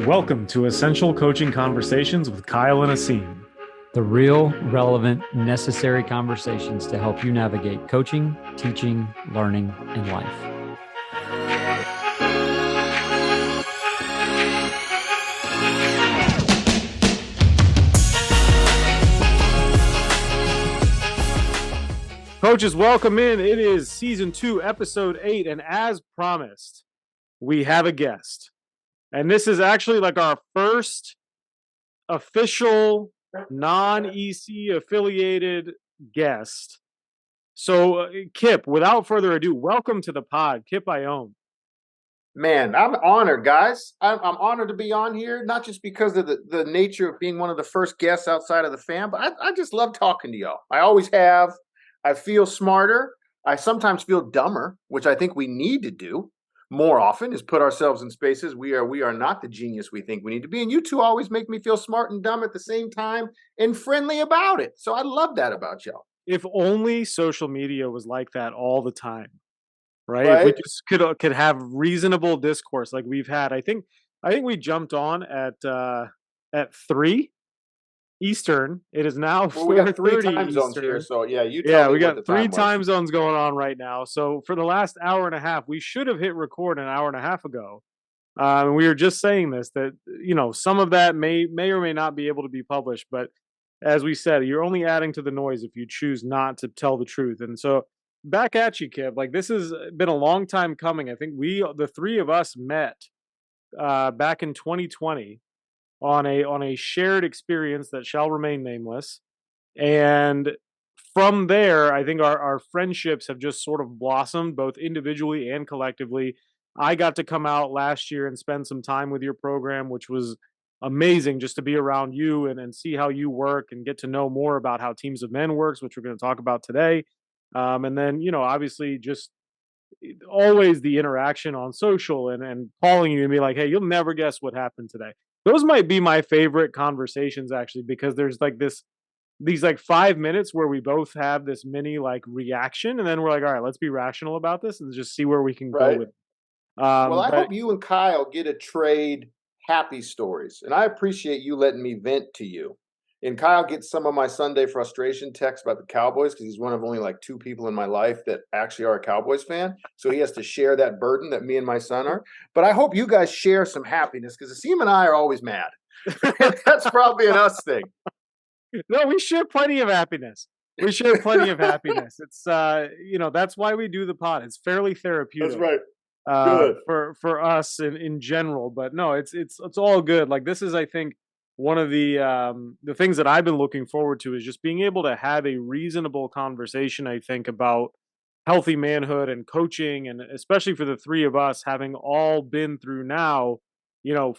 Welcome to Essential Coaching Conversations with Kyle and Asim. The real, relevant, necessary conversations to help you navigate coaching, teaching, learning, and life. Coaches, welcome in. It is Season 2, Episode 8, and as promised, we have a guest. And this is actually like our first official, non-EC affiliated guest. So, Kip, without further ado, welcome to the pod, Kip Ioane. Man, I'm honored, guys. I'm honored to be on here, not just because of the nature of being one of the first guests outside of the fam, but I just love talking to y'all. I always have. I feel smarter. I sometimes feel dumber, which I think we need to do more often, is put ourselves in spaces we are not the genius we think we need to be. And you two always make me feel smart and dumb at the same time and friendly about it. So I love that about y'all. If only social media was like that all the time. Right? If we just could have reasonable discourse like we've had. I think we jumped on at 3 Eastern. It is now 4:30 time zones here, so we got 3 time zones going on right now. So for the last hour and a half, we should have hit record an hour and a half ago. We were just saying this, that some of that may or may not be able to be published, but as we said, you're only adding to the noise if you choose not to tell the truth. And so back at you, Kip. Like, this has been a long time coming. I think the three of us met back in 2020 on a shared experience that shall remain nameless. And from there, I think our friendships have just sort of blossomed, both individually and collectively. I got to come out last year and spend some time with your program, which was amazing, just to be around you and see how you work and get to know more about how Teams of Men works, which we're going to talk about today. And then, obviously just always the interaction on social and calling you and be like, hey, you'll never guess what happened today. Those might be my favorite conversations, actually, because there's like these like 5 minutes where we both have this mini like reaction. And then we're like, all right, let's be rational about this and just see where we can go with it. Well, I hope you and Kyle get to trade happy stories. And I appreciate you letting me vent to you. And Kyle gets some of my Sunday frustration texts about the Cowboys because he's one of only like 2 people in my life that actually are a Cowboys fan. So he has to share that burden that me and my son are. But I hope you guys share some happiness because Asim and I are always mad. That's probably an us thing. No, we share plenty of happiness. It's that's why we do the pod. It's fairly therapeutic. That's right. For us in general. But no, it's all good. Like, this is, I think, one of the things that I've been looking forward to is just being able to have a reasonable conversation, I think, about healthy manhood and coaching, and especially for the three of us having all been through now,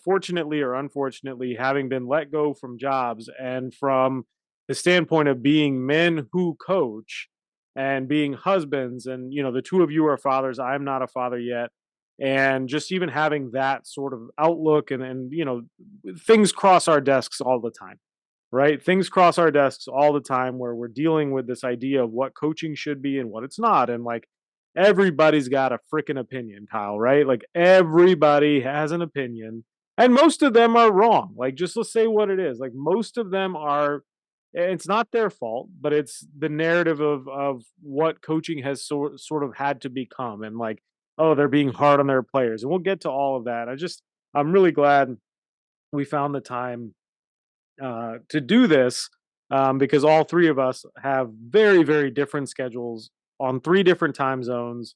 fortunately or unfortunately, having been let go from jobs, and from the standpoint of being men who coach and being husbands, and the two of you are fathers. I'm not a father yet. And just even having that sort of outlook and things cross our desks all the time, right? Things cross our desks all the time where we're dealing with this idea of what coaching should be and what it's not. And like, everybody's got a freaking opinion, Kyle, right? Like, everybody has an opinion and most of them are wrong. Like, just let's say what it is. Like, most of them are, it's not their fault, but it's the narrative of what coaching has sort of had to become. And like, oh, they're being hard on their players. And we'll get to all of that. I'm really glad we found the time to do this because all three of us have very, very different schedules on 3 different time zones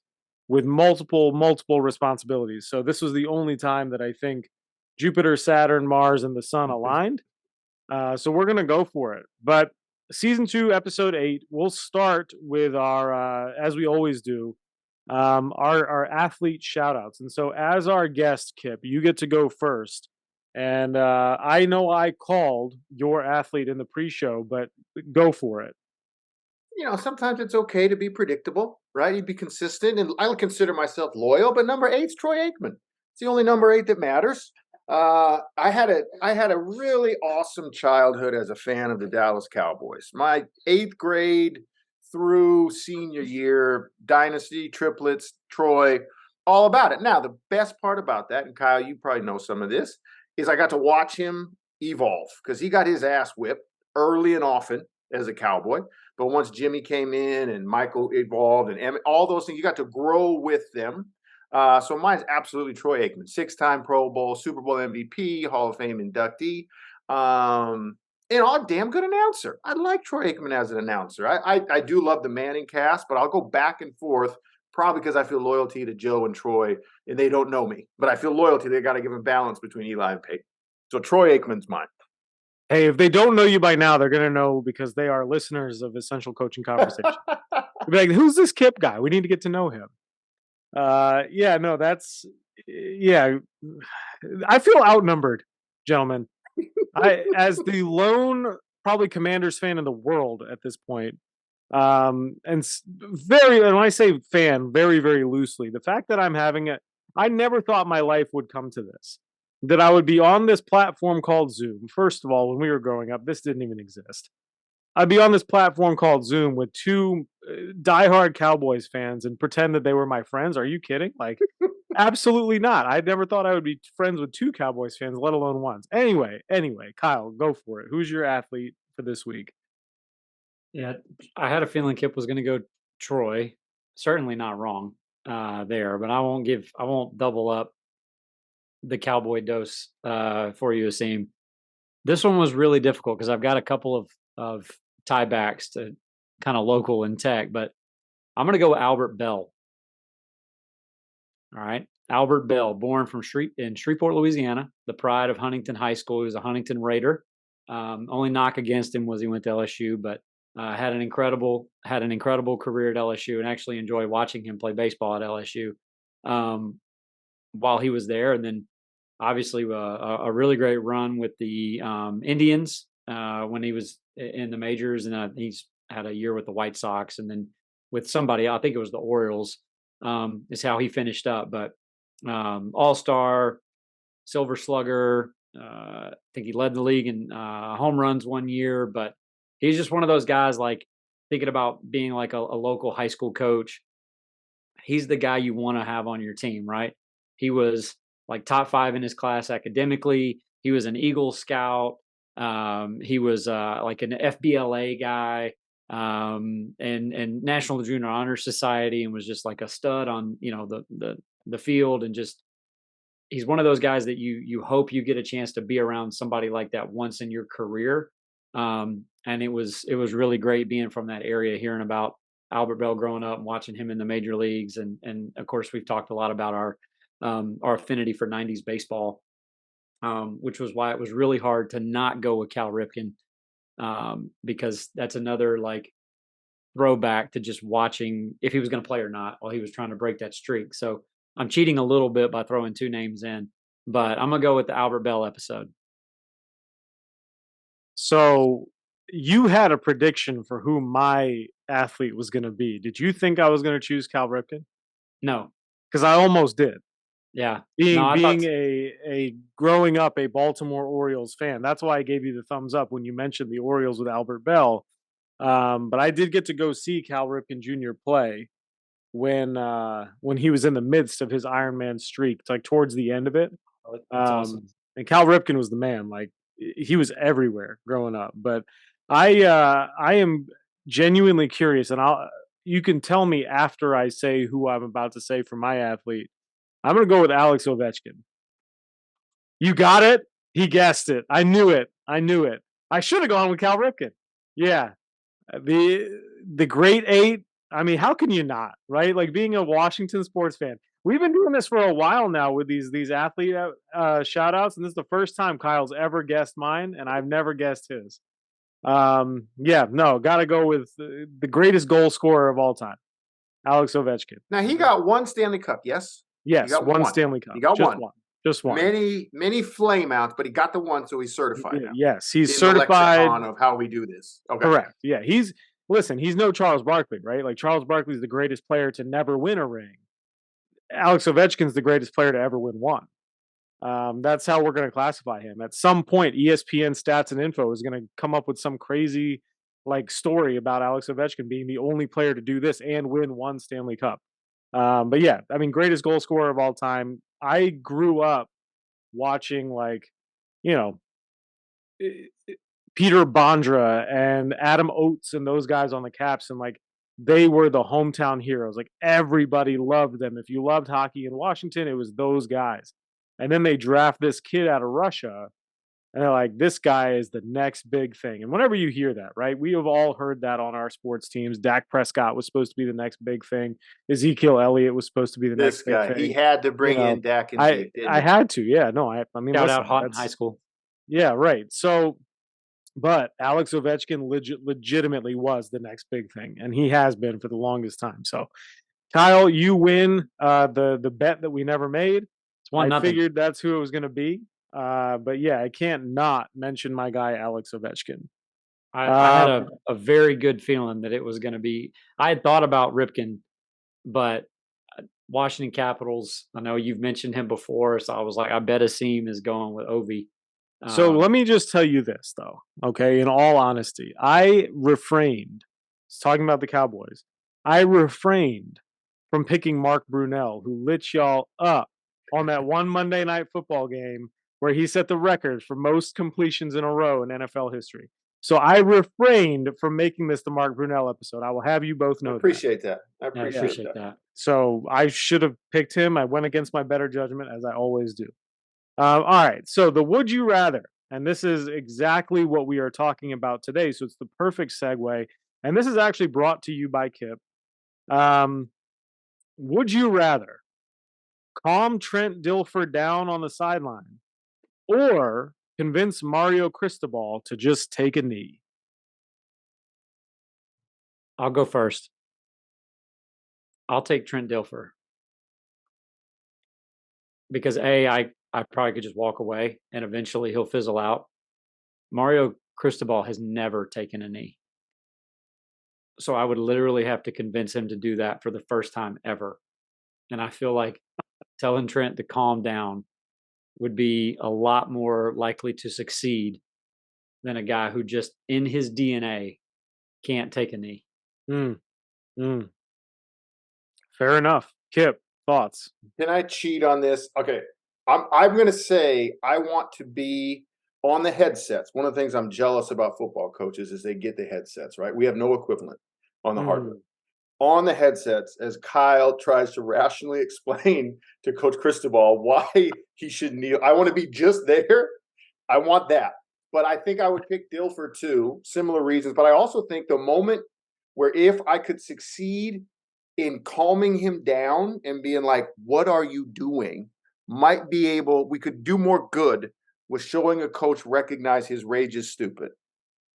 with multiple responsibilities. So this was the only time that I think Jupiter, Saturn, Mars, and the sun aligned. So we're going to go for it. But Season 2, Episode 8, we'll start with our, as we always do, our athlete shout outs. And so as our guest, Kip, you get to go first. And I know I called your athlete in the pre-show, but go for it. Sometimes it's okay to be predictable, right? You'd be consistent. And I would consider myself loyal, but number 8's Troy Aikman. It's the only number 8 that matters. I had a really awesome childhood as a fan of the Dallas Cowboys. My 8th grade through senior year, dynasty, triplets, Troy, all about it. Now, the best part about that, and Kyle, you probably know some of this, is I got to watch him evolve because he got his ass whipped early and often as a Cowboy. But once Jimmy came in and Michael evolved and Emmett, all those things, you got to grow with them. So mine's absolutely Troy Aikman, 6-time Pro Bowl, Super Bowl MVP, Hall of Fame inductee. And a damn good announcer. I like Troy Aikman as an announcer. I do love the Manning cast, but I'll go back and forth probably because I feel loyalty to Joe and Troy, and they don't know me. But I feel loyalty. They got to give a balance between Eli and Peyton. So Troy Aikman's mine. Hey, if they don't know you by now, they're gonna know because they are listeners of Essential Coaching Conversation. They'll be like, "Who's this Kip guy? We need to get to know him." Yeah, no, that's yeah. I feel outnumbered, gentlemen. As the lone probably Commanders fan in the world at this point, and very, and when I say fan, very, very loosely, the fact that I'm having it, I never thought my life would come to this. That I would be on this platform called Zoom. First of all, when we were growing up, this didn't even exist. I'd be on this platform called Zoom with two diehard Cowboys fans and pretend that they were my friends. Are you kidding? Like, absolutely not. I never thought I would be friends with two Cowboys fans, let alone one. Anyway, Kyle, go for it. Who's your athlete for this week? Yeah, I had a feeling Kip was going to go Troy. Certainly not wrong there, but I won't double up the Cowboy dose for you, Asim. This one was really difficult because I've got a couple of tiebacks to kind of local in tech, but I'm going to go with Albert Bell. All right. Albert Bell, born in Shreveport, Louisiana, the pride of Huntington High School. He was a Huntington Raider. Only knock against him was he went to LSU, but had an incredible career at LSU, and actually enjoyed watching him play baseball at LSU while he was there. And then obviously a really great run with the Indians when he was in the majors, and he's had a year with the White Sox, and then with somebody, I think it was the Orioles, is how he finished up. But All-Star, Silver Slugger, I think he led the league in home runs one year, but he's just one of those guys, like, thinking about being like a local high school coach. He's the guy you want to have on your team, right? He was like top 5 in his class academically. He was an Eagle Scout. He was like an FBLA guy, and National Junior Honor Society, and was just like a stud on the field, and just he's one of those guys that you hope you get a chance to be around somebody like that once in your career. And it was really great being from that area, hearing about Albert Bell growing up and watching him in the major leagues. And of course, we've talked a lot about our affinity for 90s baseball, which was why it was really hard to not go with Cal Ripken, because that's another like throwback to just watching if he was going to play or not while he was trying to break that streak. So I'm cheating a little bit by throwing 2 names in, but I'm going to go with the Albert Bell episode. So you had a prediction for who my athlete was going to be. Did you think I was going to choose Cal Ripken? No, because I almost did. Yeah, being a growing up a Baltimore Orioles fan. That's why I gave you the thumbs up when you mentioned the Orioles with Albert Bell. But I did get to go see Cal Ripken Jr. play when he was in the midst of his Ironman streak. It's like towards the end of it. That's awesome. And Cal Ripken was the man. Like, he was everywhere growing up. But I am genuinely curious, and you can tell me after I say who I'm about to say for my athlete. I'm going to go with Alex Ovechkin. You got it? He guessed it. I knew it. I should have gone with Cal Ripken. Yeah. The great 8. I mean, how can you not, right? Like, being a Washington sports fan. We've been doing this for a while now with these athlete shout outs, and this is the first time Kyle's ever guessed mine, and I've never guessed his. Yeah, no, got to go with the greatest goal scorer of all time, Alex Ovechkin. Now, he got 1 Stanley Cup, yes? Yes, one Stanley Cup. He got just one. Just one. Many flame outs, but he got the one, so he's certified now. Yes, he's in certified. The lexicon of how we do this. Okay. Correct. Yeah, he's no Charles Barkley, right? Like, Charles Barkley's the greatest player to never win a ring. Alex Ovechkin's the greatest player to ever win one. That's how we're going to classify him. At some point, ESPN Stats and Info is going to come up with some crazy like story about Alex Ovechkin being the only player to do this and win 1 Stanley Cup. But yeah, I mean, greatest goal scorer of all time. I grew up watching like you know, Peter Bondra and Adam Oates and those guys on the Caps, and like they were the hometown heroes. Like everybody loved them. If you loved hockey in Washington, it was those guys. And then they draft this kid out of Russia, and they're like, this guy is the next big thing. And whenever you hear that, right, we have all heard that on our sports teams. Dak Prescott was supposed to be the next big thing. Ezekiel Elliott was supposed to be the This next big guy, he thing. had to You bring know, in Dak and I Zeke, didn't I he? had to, yeah. No, I mean, Shout listen, out Haughton that's High School. yeah, right. So, but Alex Ovechkin legitimately was the next big thing, and he has been for the longest time. So, Kyle, you win the bet that we never made. It's 1 I nothing. figured that's who it was going to be. But yeah, I can't not mention my guy Alex Ovechkin. I had a very good feeling that it was going to be. I had thought about Ripken, but Washington Capitals. I know you've mentioned him before, so I was like, I bet Asim is going with Ovi. So let me just tell you this, though. Okay, in all honesty, I refrained. Talking about the Cowboys, I refrained from picking Mark Brunell, who lit y'all up on that one Monday night football game where he set the record for most completions in a row in NFL history. So I refrained from making this the Mark Brunell episode. I will have you both know I that. appreciate that. I Yeah, I appreciate appreciate that. that. So I should have picked him. I went against my better judgment, as I always do. All right. So the would you rather, and this is exactly what we are talking about today. So it's the perfect segue. And this is actually brought to you by Kip. Would you rather calm Trent Dilfer down on the sideline or convince Mario Cristobal to just take a knee? I'll go first. I'll take Trent Dilfer because I probably could just walk away and eventually he'll fizzle out. Mario Cristobal has never taken a knee. So I would literally have to convince him to do that for the first time ever. And I feel like telling Trent to calm down would be a lot more likely to succeed than a guy who just in his DNA can't take a knee. Mm, mm. Fair enough. Kip, thoughts? Can I cheat on this? Okay. I'm going to say I want to be on the headsets. One of the things I'm jealous about football coaches is they get the headsets, right? We have no equivalent on the hardware. On the headsets, as Kyle tries to rationally explain to Coach Cristobal why he should kneel. I want to be just there. I want that. But I think I would pick Dilfer too, similar reasons. But I also think the moment where if I could succeed in calming him down and being like, what are you doing? Might be able, we could do more good with showing a coach recognize his rage is stupid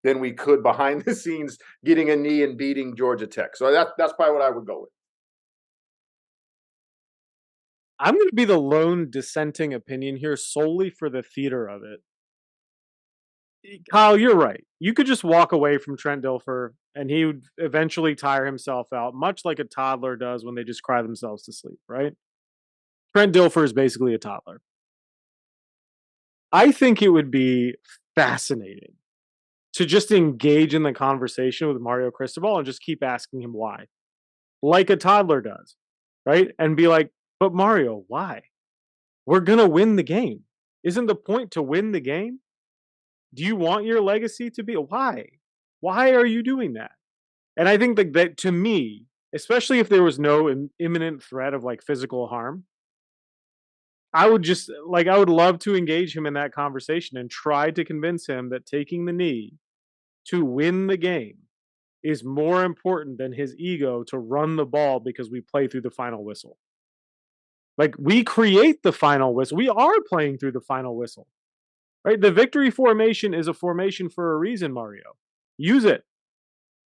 than we could behind the scenes getting a knee and beating Georgia Tech. So that's probably what I would go with. I'm going to be the lone dissenting opinion here solely for the theater of it. Kyle, you're right. You could just walk away from Trent Dilfer and he would eventually tire himself out, much like a toddler does when they just cry themselves to sleep, right? Trent Dilfer is basically a toddler. I think it would be fascinating to just engage in the conversation with Mario Cristobal and just keep asking him why, like a toddler does, right? And be like, but Mario, why? We're going to win the game. Isn't the point to win the game? Do you want your legacy to be why? Why are you doing that? And I think that to me, especially if there was no imminent threat of like physical harm, I would just like I would love to engage him in that conversation and try to convince him that taking the knee to win the game is more important than his ego to run the ball because we play through the final whistle. Like we create the final whistle. We are playing through the final whistle. Right? The victory formation is a formation for a reason, Mario. Use it.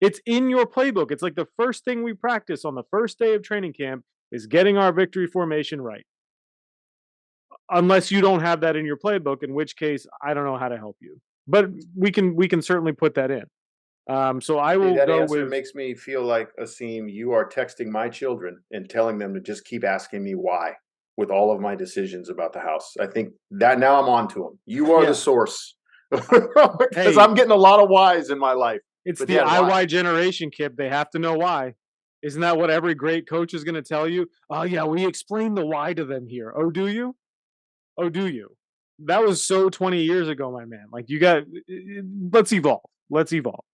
It's in your playbook. It's like the first thing we practice on the first day of training camp is getting our victory formation right. Unless you don't have that in your playbook, in which case I don't know how to help you. But we can certainly put that in. So I will that go answer with. makes me feel like, Asim, you are texting my children and telling them to just keep asking me why with all of my decisions about the house. I think that now I'm on to them. You are the source. Because I'm getting a lot of whys in my life. It's But the Dad, why? IY generation, Kip. They have to know why. Isn't that what every great coach is going to tell you? Oh, yeah, we explain the why to them here. Oh, do you? Oh, do you? that was so 20 years ago, my man. Like you got, let's evolve. Let's evolve.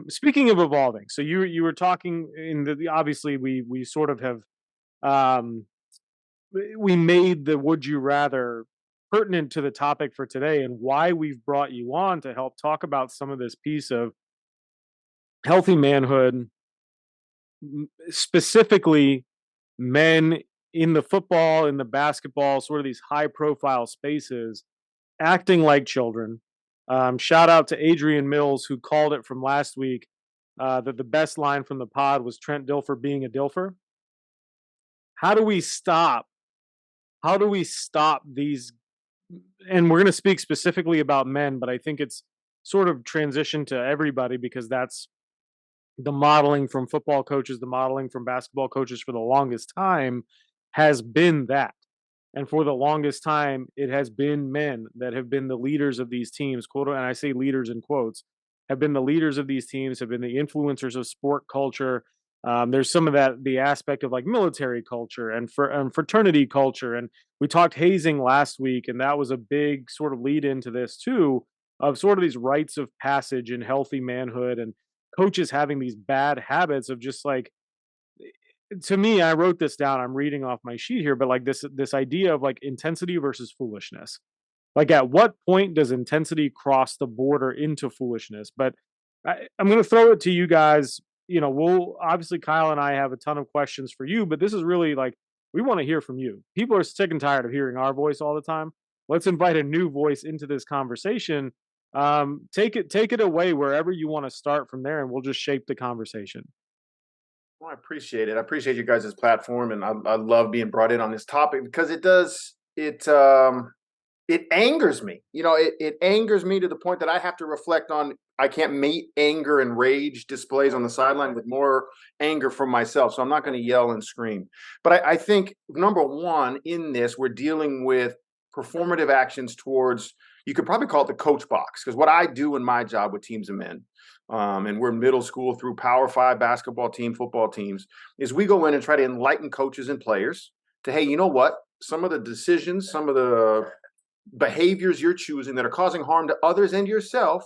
Speaking of evolving, so you were talking in obviously we sort of have um we made the would you rather pertinent to the topic for today and why we've brought you on to help talk about some of this piece of healthy manhood, specifically men in the football, in the basketball, sort of these high profile spaces, acting like children. Shout out to Adrian Mills, who called it from last week that the best line from the pod was Trent Dilfer being a Dilfer. How do we stop? How do we stop these? And we're going to speak specifically about men, but I think it's sort of transitioned to everybody because that's the modeling from football coaches, the modeling from basketball coaches for the longest time has been that. And for the longest time, it has been men that have been the leaders of these teams, quote, and I say leaders in quotes, have been the leaders of these teams, have been the influencers of sport culture. There's some of that, the aspect of like military culture and fraternity culture. And we talked hazing last week, and that was a big sort of lead into this too, of sort of these rites of passage and healthy manhood and coaches having these bad habits of just like, to me, I wrote this down. I'm reading off my sheet here, but like this idea of like intensity versus foolishness. Like, at what point does intensity cross the border into foolishness? But I'm going to throw it to you guys. You know, we'll obviously Kyle and I have a ton of questions for you, but this is really like we want to hear from you. People are sick and tired of hearing our voice all the time. Let's invite a new voice into this conversation. Take it away wherever you want to start from there, and we'll just shape the conversation. Well, I appreciate it. I appreciate you guys' platform, and I love being brought in on this topic because it angers me. You know, it angers me to the point that I have to reflect on. I can't meet anger and rage displays on the sideline with more anger from myself. So I'm not going to yell and scream. But I think number one in this, we're dealing with performative actions towards. You could probably call it the coach box, because what I do in my job with teams of men, and we're middle school through Power 5 basketball team, football teams, is we go in and try to enlighten coaches and players to, hey, you know what? Some of the decisions, some of the behaviors you're choosing that are causing harm to others and yourself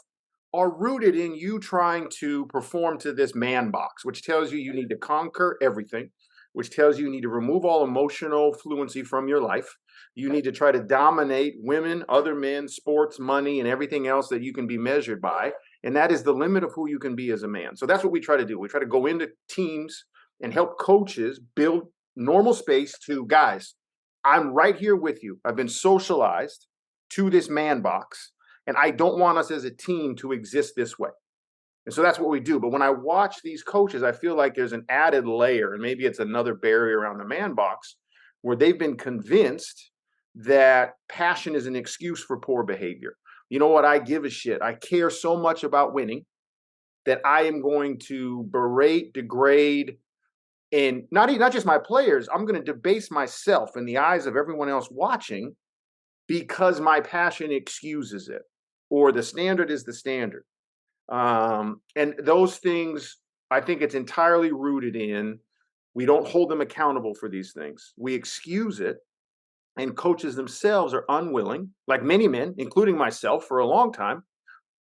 are rooted in you trying to perform to this man box, which tells you you need to conquer everything, which tells you need to remove all emotional fluency from your life. You need to try to dominate women, other men, sports, money, and everything else that you can be measured by. And that is the limit of who you can be as a man. So that's what we try to do. We try to go into teams and help coaches build normal space to, guys, I'm right here with you. I've been socialized to this man box, and I don't want us as a team to exist this way. And so that's what we do. But when I watch these coaches, I feel like there's an added layer, and maybe it's another barrier around the man box, where they've been convinced that passion is an excuse for poor behavior. You know what? I give a shit. I care so much about winning that I am going to berate, degrade, and not just my players. I'm going to debase myself in the eyes of everyone else watching because my passion excuses it, or the standard is the standard. And those things, I think it's entirely rooted in, we don't hold them accountable for these things. We excuse it, and coaches themselves are unwilling, like many men, including myself for a long time,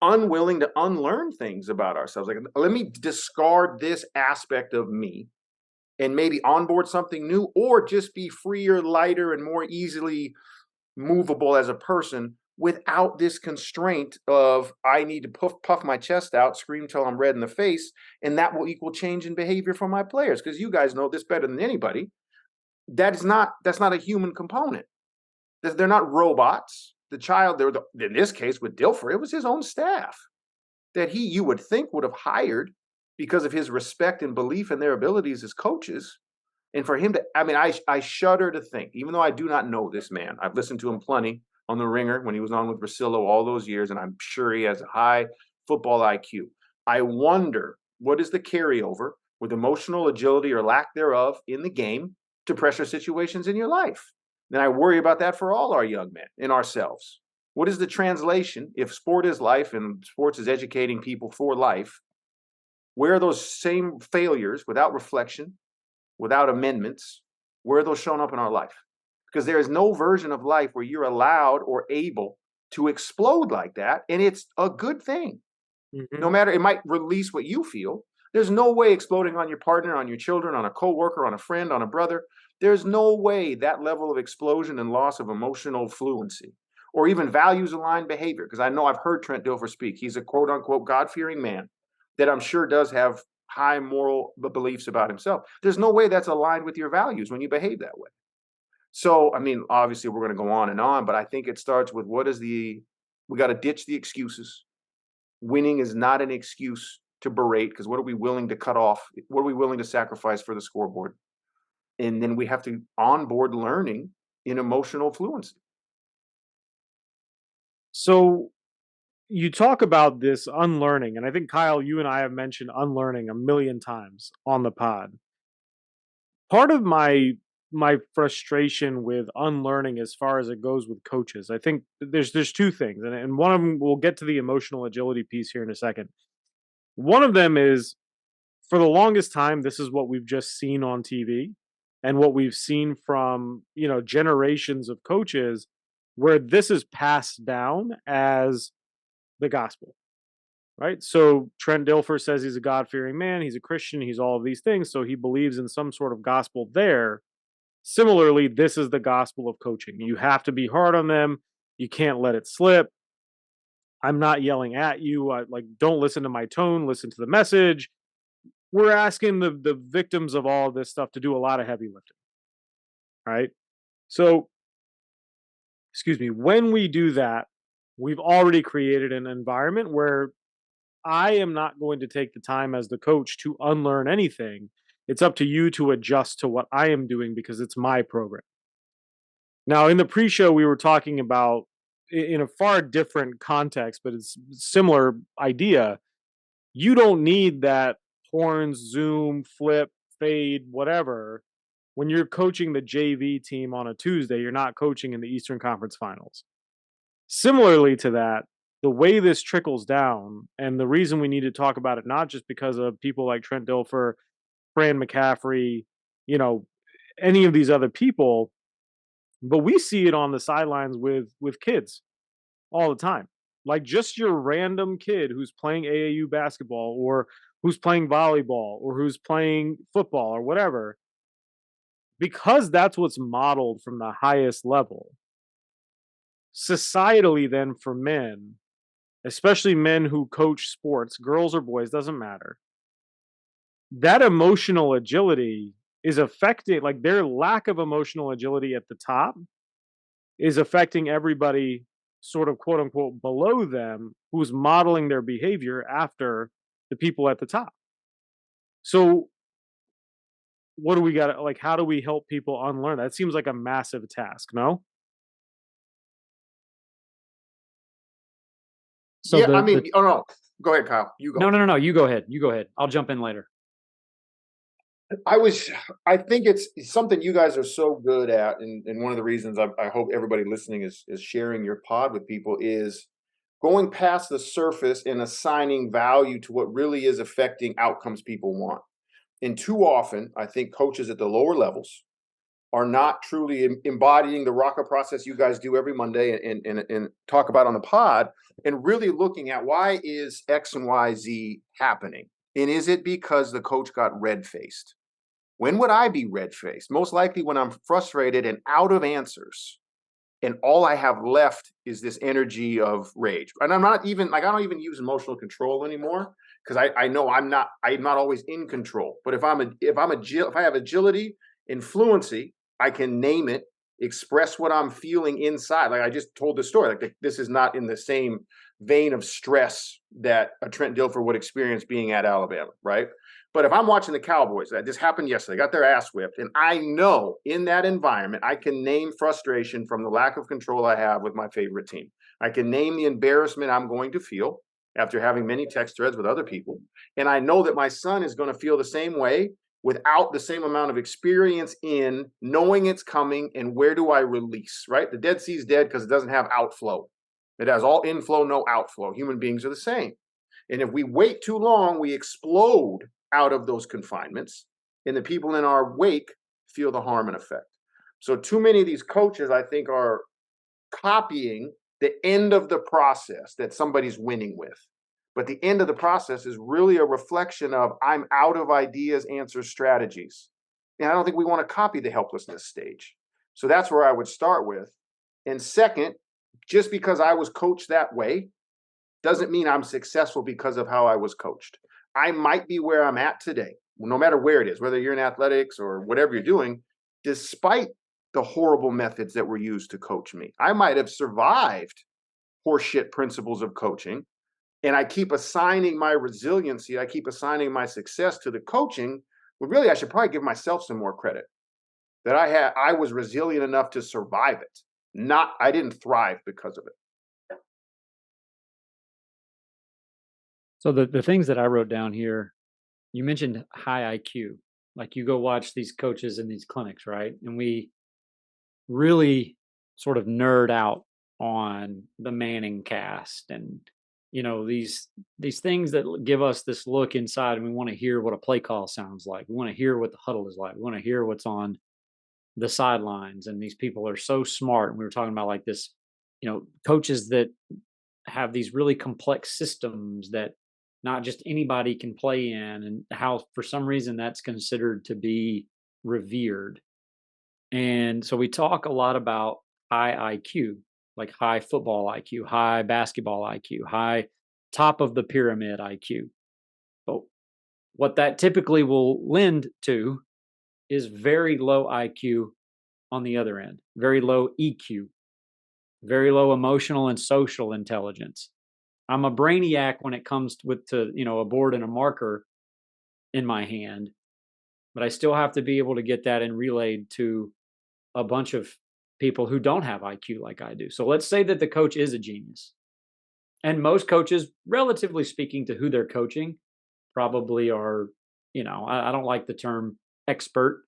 unwilling to unlearn things about ourselves. Like, let me discard this aspect of me and maybe onboard something new, or just be freer, lighter, and more easily movable as a person without this constraint of I need to puff my chest out, scream till I'm red in the face, and that will equal change in behavior for my players. Because you guys know this better than anybody. That's not a human component. They're not robots. The child, in this case with Dilfer, it was his own staff that you would think would have hired because of his respect and belief in their abilities as coaches. And for him to, I mean, I shudder to think, even though I do not know this man, I've listened to him plenty on The Ringer when he was on with Russillo all those years, and I'm sure he has a high football IQ. I wonder, what is the carryover with emotional agility or lack thereof in the game to pressure situations in your life? And I worry about that for all our young men and ourselves. What is the translation if sport is life and sports is educating people for life? Where are those same failures without reflection, without amendments, where are those shown up in our life? because there is no version of life where you're allowed or able to explode like that. And it's a good thing. No matter, it might release what you feel. There's no way exploding on your partner, on your children, on a coworker, on a friend, on a brother. There's no way that level of explosion and loss of emotional fluency or even values aligned behavior. Because I know I've heard Trent Dilfer speak. He's a quote unquote God fearing man that I'm sure does have high moral beliefs about himself. There's no way that's aligned with your values when you behave that way. So, I mean, obviously we're going to go on, but I think it starts with we got to ditch the excuses. Winning is not an excuse to berate, because what are we willing to cut off? What are we willing to sacrifice for the scoreboard? And then we have to onboard learning in emotional fluency. So you talk about this unlearning, and I think, Kyle, you and I have mentioned unlearning a million times on the pod. Part of my frustration with unlearning as far as it goes with coaches, I think there's two things, and one of them, we'll get to the emotional agility piece here in a second. One of them is, for the longest time, this is what we've just seen on TV and what we've seen from, generations of coaches, where this is passed down as the gospel, right? So Trent Dilfer says he's a God-fearing man, he's a Christian, he's all of these things, so he believes in some sort of gospel there. Similarly, this is the gospel of coaching. You have to be hard on them. You can't let it slip. I'm not yelling at you. Don't listen to my tone, listen to the message. We're asking the victims of all of this stuff to do a lot of heavy lifting, right? So, excuse me, when we do that, we've already created an environment where I am not going to take the time as the coach to unlearn anything. It's up to you to adjust to what I am doing because it's my program. Now, in the pre-show, we were talking about, in a far different context, but it's similar idea. You don't need that horns, zoom, flip, fade, whatever. When you're coaching the JV team on a Tuesday, you're not coaching in the Eastern Conference Finals. Similarly to that, the way this trickles down, and the reason we need to talk about it, not just because of people like Trent Dilfer, Fran McCaffrey, any of these other people, but we see it on the sidelines with kids all the time. Like, just your random kid who's playing AAU basketball, or who's playing volleyball, or who's playing football or whatever, because that's what's modeled from the highest level. Societally, then, for men, especially men who coach sports, girls or boys, doesn't matter, that emotional agility is affecting, like, their lack of emotional agility at the top is affecting everybody sort of quote unquote below them who's modeling their behavior after the people at the top. So what do we got? Like, how do we help people unlearn that? It seems like a massive task, no? So Yeah, I mean, oh no, go ahead, Kyle. You go. No. You go ahead. You go ahead. I'll jump in later. I think it's something you guys are so good at, and one of the reasons I hope everybody listening is sharing your pod with people is going past the surface and assigning value to what really is affecting outcomes people want. And too often, I think coaches at the lower levels are not truly embodying the Rocka process you guys do every Monday and talk about on the pod, and really looking at why is X and Y, Z happening? And is it because the coach got red-faced? When would I be red-faced? Most likely when I'm frustrated and out of answers, and all I have left is this energy of rage. And I'm not even, like, I don't even use emotional control anymore, because I know I'm not always in control. But if I have agility and fluency, I can name it, express what I'm feeling inside. Like I just told this story, like this is not in the same vein of stress that a Trent Dilfer would experience being at Alabama, right? But if I'm watching the Cowboys, that just happened yesterday, got their ass whipped, and I know in that environment, I can name frustration from the lack of control I have with my favorite team. I can name the embarrassment I'm going to feel after having many text threads with other people. And I know that my son is going to feel the same way without the same amount of experience in knowing it's coming and where do I release, right? The Dead Sea is dead because it doesn't have outflow. It has all inflow, no outflow. Human beings are the same. And if we wait too long, we explode out of those confinements, and the people in our wake feel the harm and effect. So too many of these coaches, I think, are copying the end of the process that somebody's winning with. But the end of the process is really a reflection of I'm out of ideas, answers, strategies. And I don't think we want to copy the helplessness stage. So that's where I would start with. And second, just because I was coached that way doesn't mean I'm successful because of how I was coached. I might be where I'm at today, no matter where it is, whether you're in athletics or whatever you're doing, despite the horrible methods that were used to coach me. I might have survived horseshit principles of coaching, and I keep assigning my resiliency, I keep assigning my success to the coaching. Well, really, I should probably give myself some more credit that I was resilient enough to survive it. Not I didn't thrive because of it. So the things that I wrote down here, you mentioned high IQ. Like you go watch these coaches in these clinics, right? And we really sort of nerd out on the Manning cast and these things that give us this look inside, and we want to hear what a play call sounds like. We want to hear what the huddle is like. We want to hear what's on the sidelines. And these people are so smart. And we were talking about like this, coaches that have these really complex systems that not just anybody can play in, and how for some reason that's considered to be revered. And so we talk a lot about high IQ, like high football IQ, high basketball IQ, high top of the pyramid IQ. But what that typically will lend to is very low IQ on the other end, very low EQ, very low emotional and social intelligence. I'm a brainiac when it comes to a board and a marker in my hand, but I still have to be able to get that and relayed to a bunch of people who don't have IQ like I do. So let's say that the coach is a genius. And most coaches, relatively speaking to who they're coaching, probably are, I don't like the term expert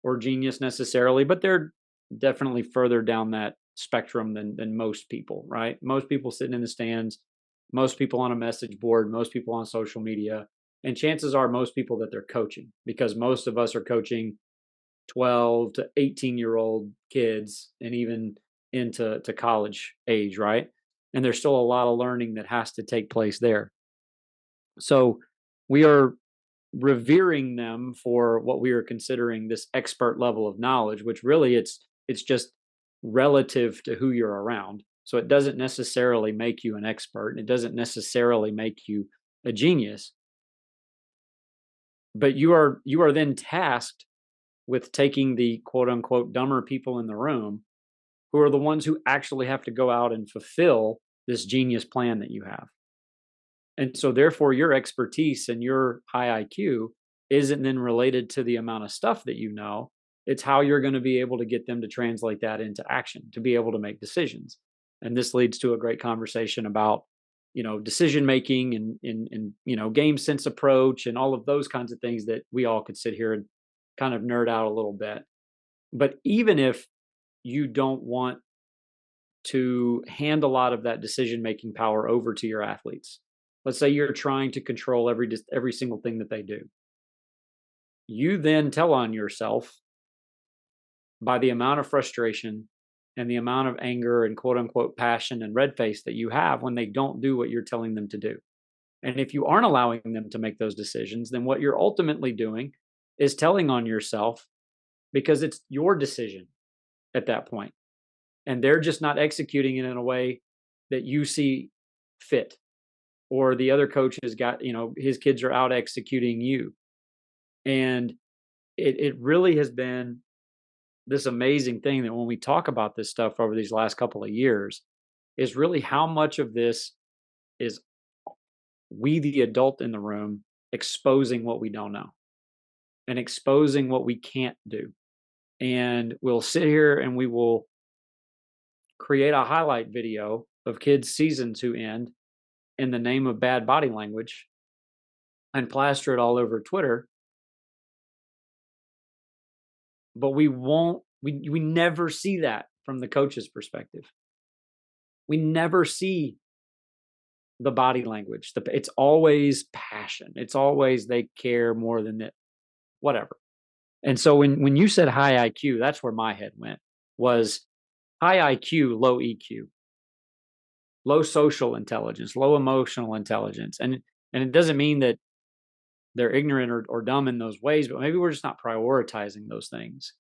or genius necessarily, but they're definitely further down that spectrum than most people, right? Most people sitting in the stands, most people on a message board, most people on social media, and chances are most people that they're coaching, because most of us are coaching 12 to 18-year-old kids and even into college age, right? And there's still a lot of learning that has to take place there. So we are revering them for what we are considering this expert level of knowledge, which really it's just relative to who you're around. So it doesn't necessarily make you an expert, and it doesn't necessarily make you a genius. But you are then tasked with taking the quote unquote dumber people in the room, who are the ones who actually have to go out and fulfill this genius plan that you have. And so therefore your expertise and your high IQ isn't then related to the amount of stuff that you know. It's how you're going to be able to get them to translate that into action, to be able to make decisions. And this leads to a great conversation about, decision making and game sense approach and all of those kinds of things that we all could sit here and kind of nerd out a little bit. But even if you don't want to hand a lot of that decision making power over to your athletes, let's say you're trying to control every single thing that they do, you then tell on yourself by the amount of frustration and the amount of anger and quote unquote passion and red face that you have when they don't do what you're telling them to do. And if you aren't allowing them to make those decisions, then what you're ultimately doing is telling on yourself, because it's your decision at that point. And they're just not executing it in a way that you see fit. Or the other coach has got, his kids are out executing you. And it really has been this amazing thing that when we talk about this stuff over these last couple of years, is really how much of this is we, the adult in the room, exposing what we don't know and exposing what we can't do. And we'll sit here and we will create a highlight video of kids' seasons who end in the name of bad body language and plaster it all over Twitter. But we never see that from the coach's perspective. We never see the body language. It's always passion. It's always they care more than that, whatever. And so when you said high IQ, that's where my head went, was high IQ, low EQ, low social intelligence, low emotional intelligence. And it doesn't mean that they're ignorant or dumb in those ways, but maybe we're just not prioritizing those things.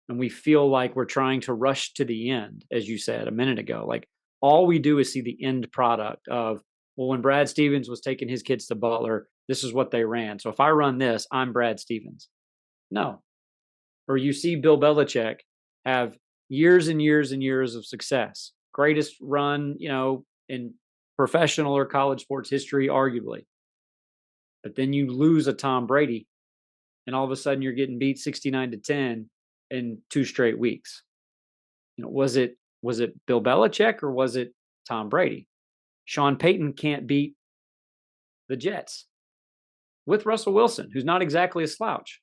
And we feel like we're trying to rush to the end, as you said a minute ago. Like all we do is see the end product of, well, when Brad Stevens was taking his kids to Butler, this is what they ran. So if I run this, I'm Brad Stevens. No. Or you see Bill Belichick have years and years and years of success, greatest run, in professional or college sports history, arguably. But then you lose a Tom Brady, and all of a sudden you're getting beat 69-10 in 2 straight weeks. Was it Bill Belichick or was it Tom Brady? Sean Payton can't beat the Jets with Russell Wilson, who's not exactly a slouch.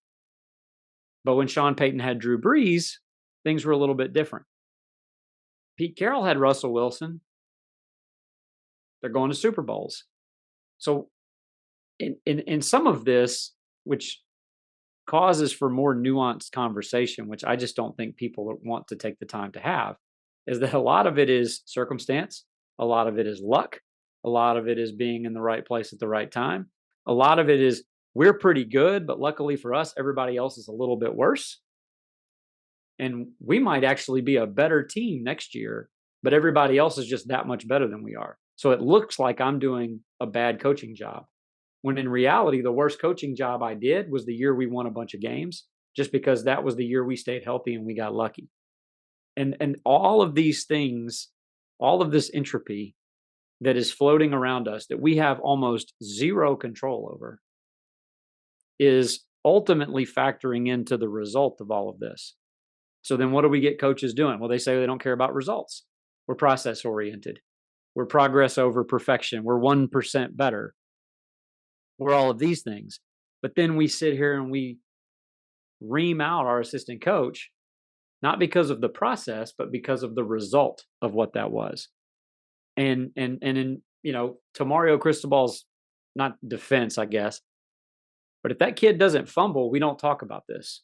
But when Sean Payton had Drew Brees, things were a little bit different. Pete Carroll had Russell Wilson. They're going to Super Bowls. So in some of this, which causes for more nuanced conversation, which I just don't think people want to take the time to have, is that a lot of it is circumstance. A lot of it is luck. A lot of it is being in the right place at the right time. A lot of it is we're pretty good, but luckily for us, everybody else is a little bit worse. And we might actually be a better team next year, but everybody else is just that much better than we are. So it looks like I'm doing a bad coaching job, when in reality, the worst coaching job I did was the year we won a bunch of games, just because that was the year we stayed healthy and we got lucky. And all of these things, all of this entropy that is floating around us that we have almost zero control over is ultimately factoring into the result of all of this. So then what do we get coaches doing? Well, they say they don't care about results. We're process oriented. We're progress over perfection. We're 1% better. We're all of these things. But then we sit here and we ream out our assistant coach, not because of the process, but because of the result of what that was. And in, to Mario Cristobal's, not defense, I guess, but if that kid doesn't fumble, we don't talk about this.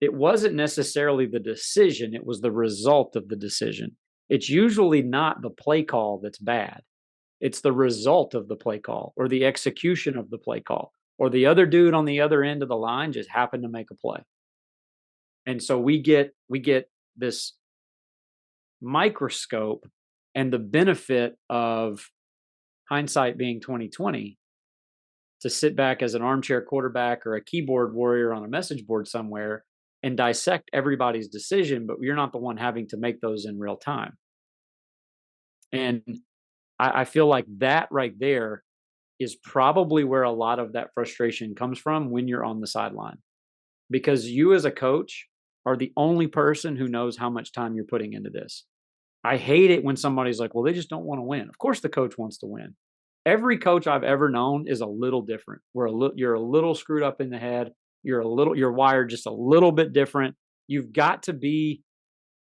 It wasn't necessarily the decision, it was the result of the decision. It's usually not the play call that's bad. It's the result of the play call or the execution of the play call, or the other dude on the other end of the line just happened to make a play. And so we get this microscope and the benefit of hindsight being 2020 to sit back as an armchair quarterback or a keyboard warrior on a message board somewhere and dissect everybody's decision, but you're not the one having to make those in real time. And I feel like that right there is probably where a lot of that frustration comes from when you're on the sideline, because you as a coach are the only person who knows how much time you're putting into this. I hate it when somebody's like, well, they just don't want to win. Of course the coach wants to win. Every coach I've ever known is a little different. You're a little screwed up in the head. You're wired just a little bit different. You've got to be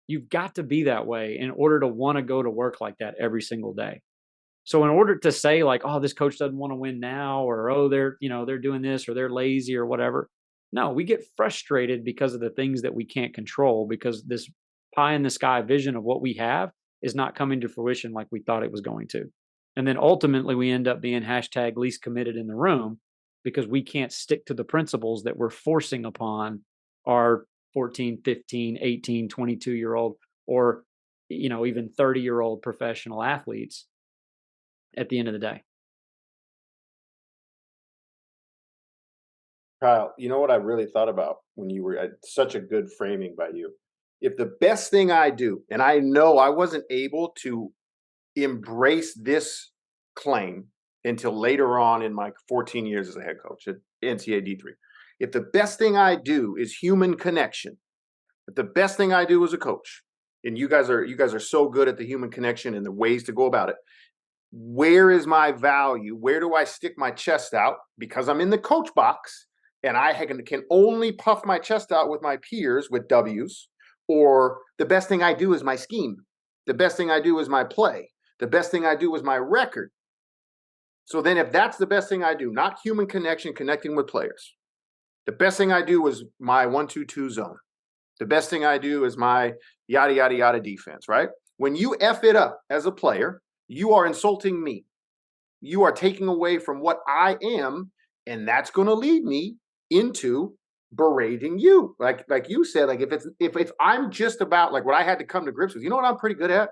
that way in order to want to go to work like that every single day. So in order to say like, oh, this coach doesn't want to win now, or, oh, they're doing this, or they're lazy or whatever. No, we get frustrated because of the things that we can't control, because this pie in the sky vision of what we have is not coming to fruition like we thought it was going to. And then ultimately we end up being #least committed in the room, because we can't stick to the principles that we're forcing upon our 14, 15, 18, 22-year-old, or, even 30-year-old professional athletes at the end of the day. Kyle, you know what I really thought about when you were such a good framing by you? If the best thing I do, and I know I wasn't able to embrace this claim until later on in my 14 years as a head coach at NCAA D3. If the best thing I do is human connection, if the best thing I do as a coach, and you guys are so good at the human connection and the ways to go about it, where is my value? Where do I stick my chest out? Because I'm in the coach box and I can only puff my chest out with my peers with W's, or the best thing I do is my scheme. The best thing I do is my play. The best thing I do is my record. So then if that's the best thing I do, not human connection, connecting with players, The best thing I do is my 1-2-2 zone. The best thing I do is my yada, yada, yada defense, right? When you F it up as a player, you are insulting me. You are taking away from what I am, and that's going to lead me into berating you. Like you said, like if I'm just about like what I had to come to grips with, you know what I'm pretty good at?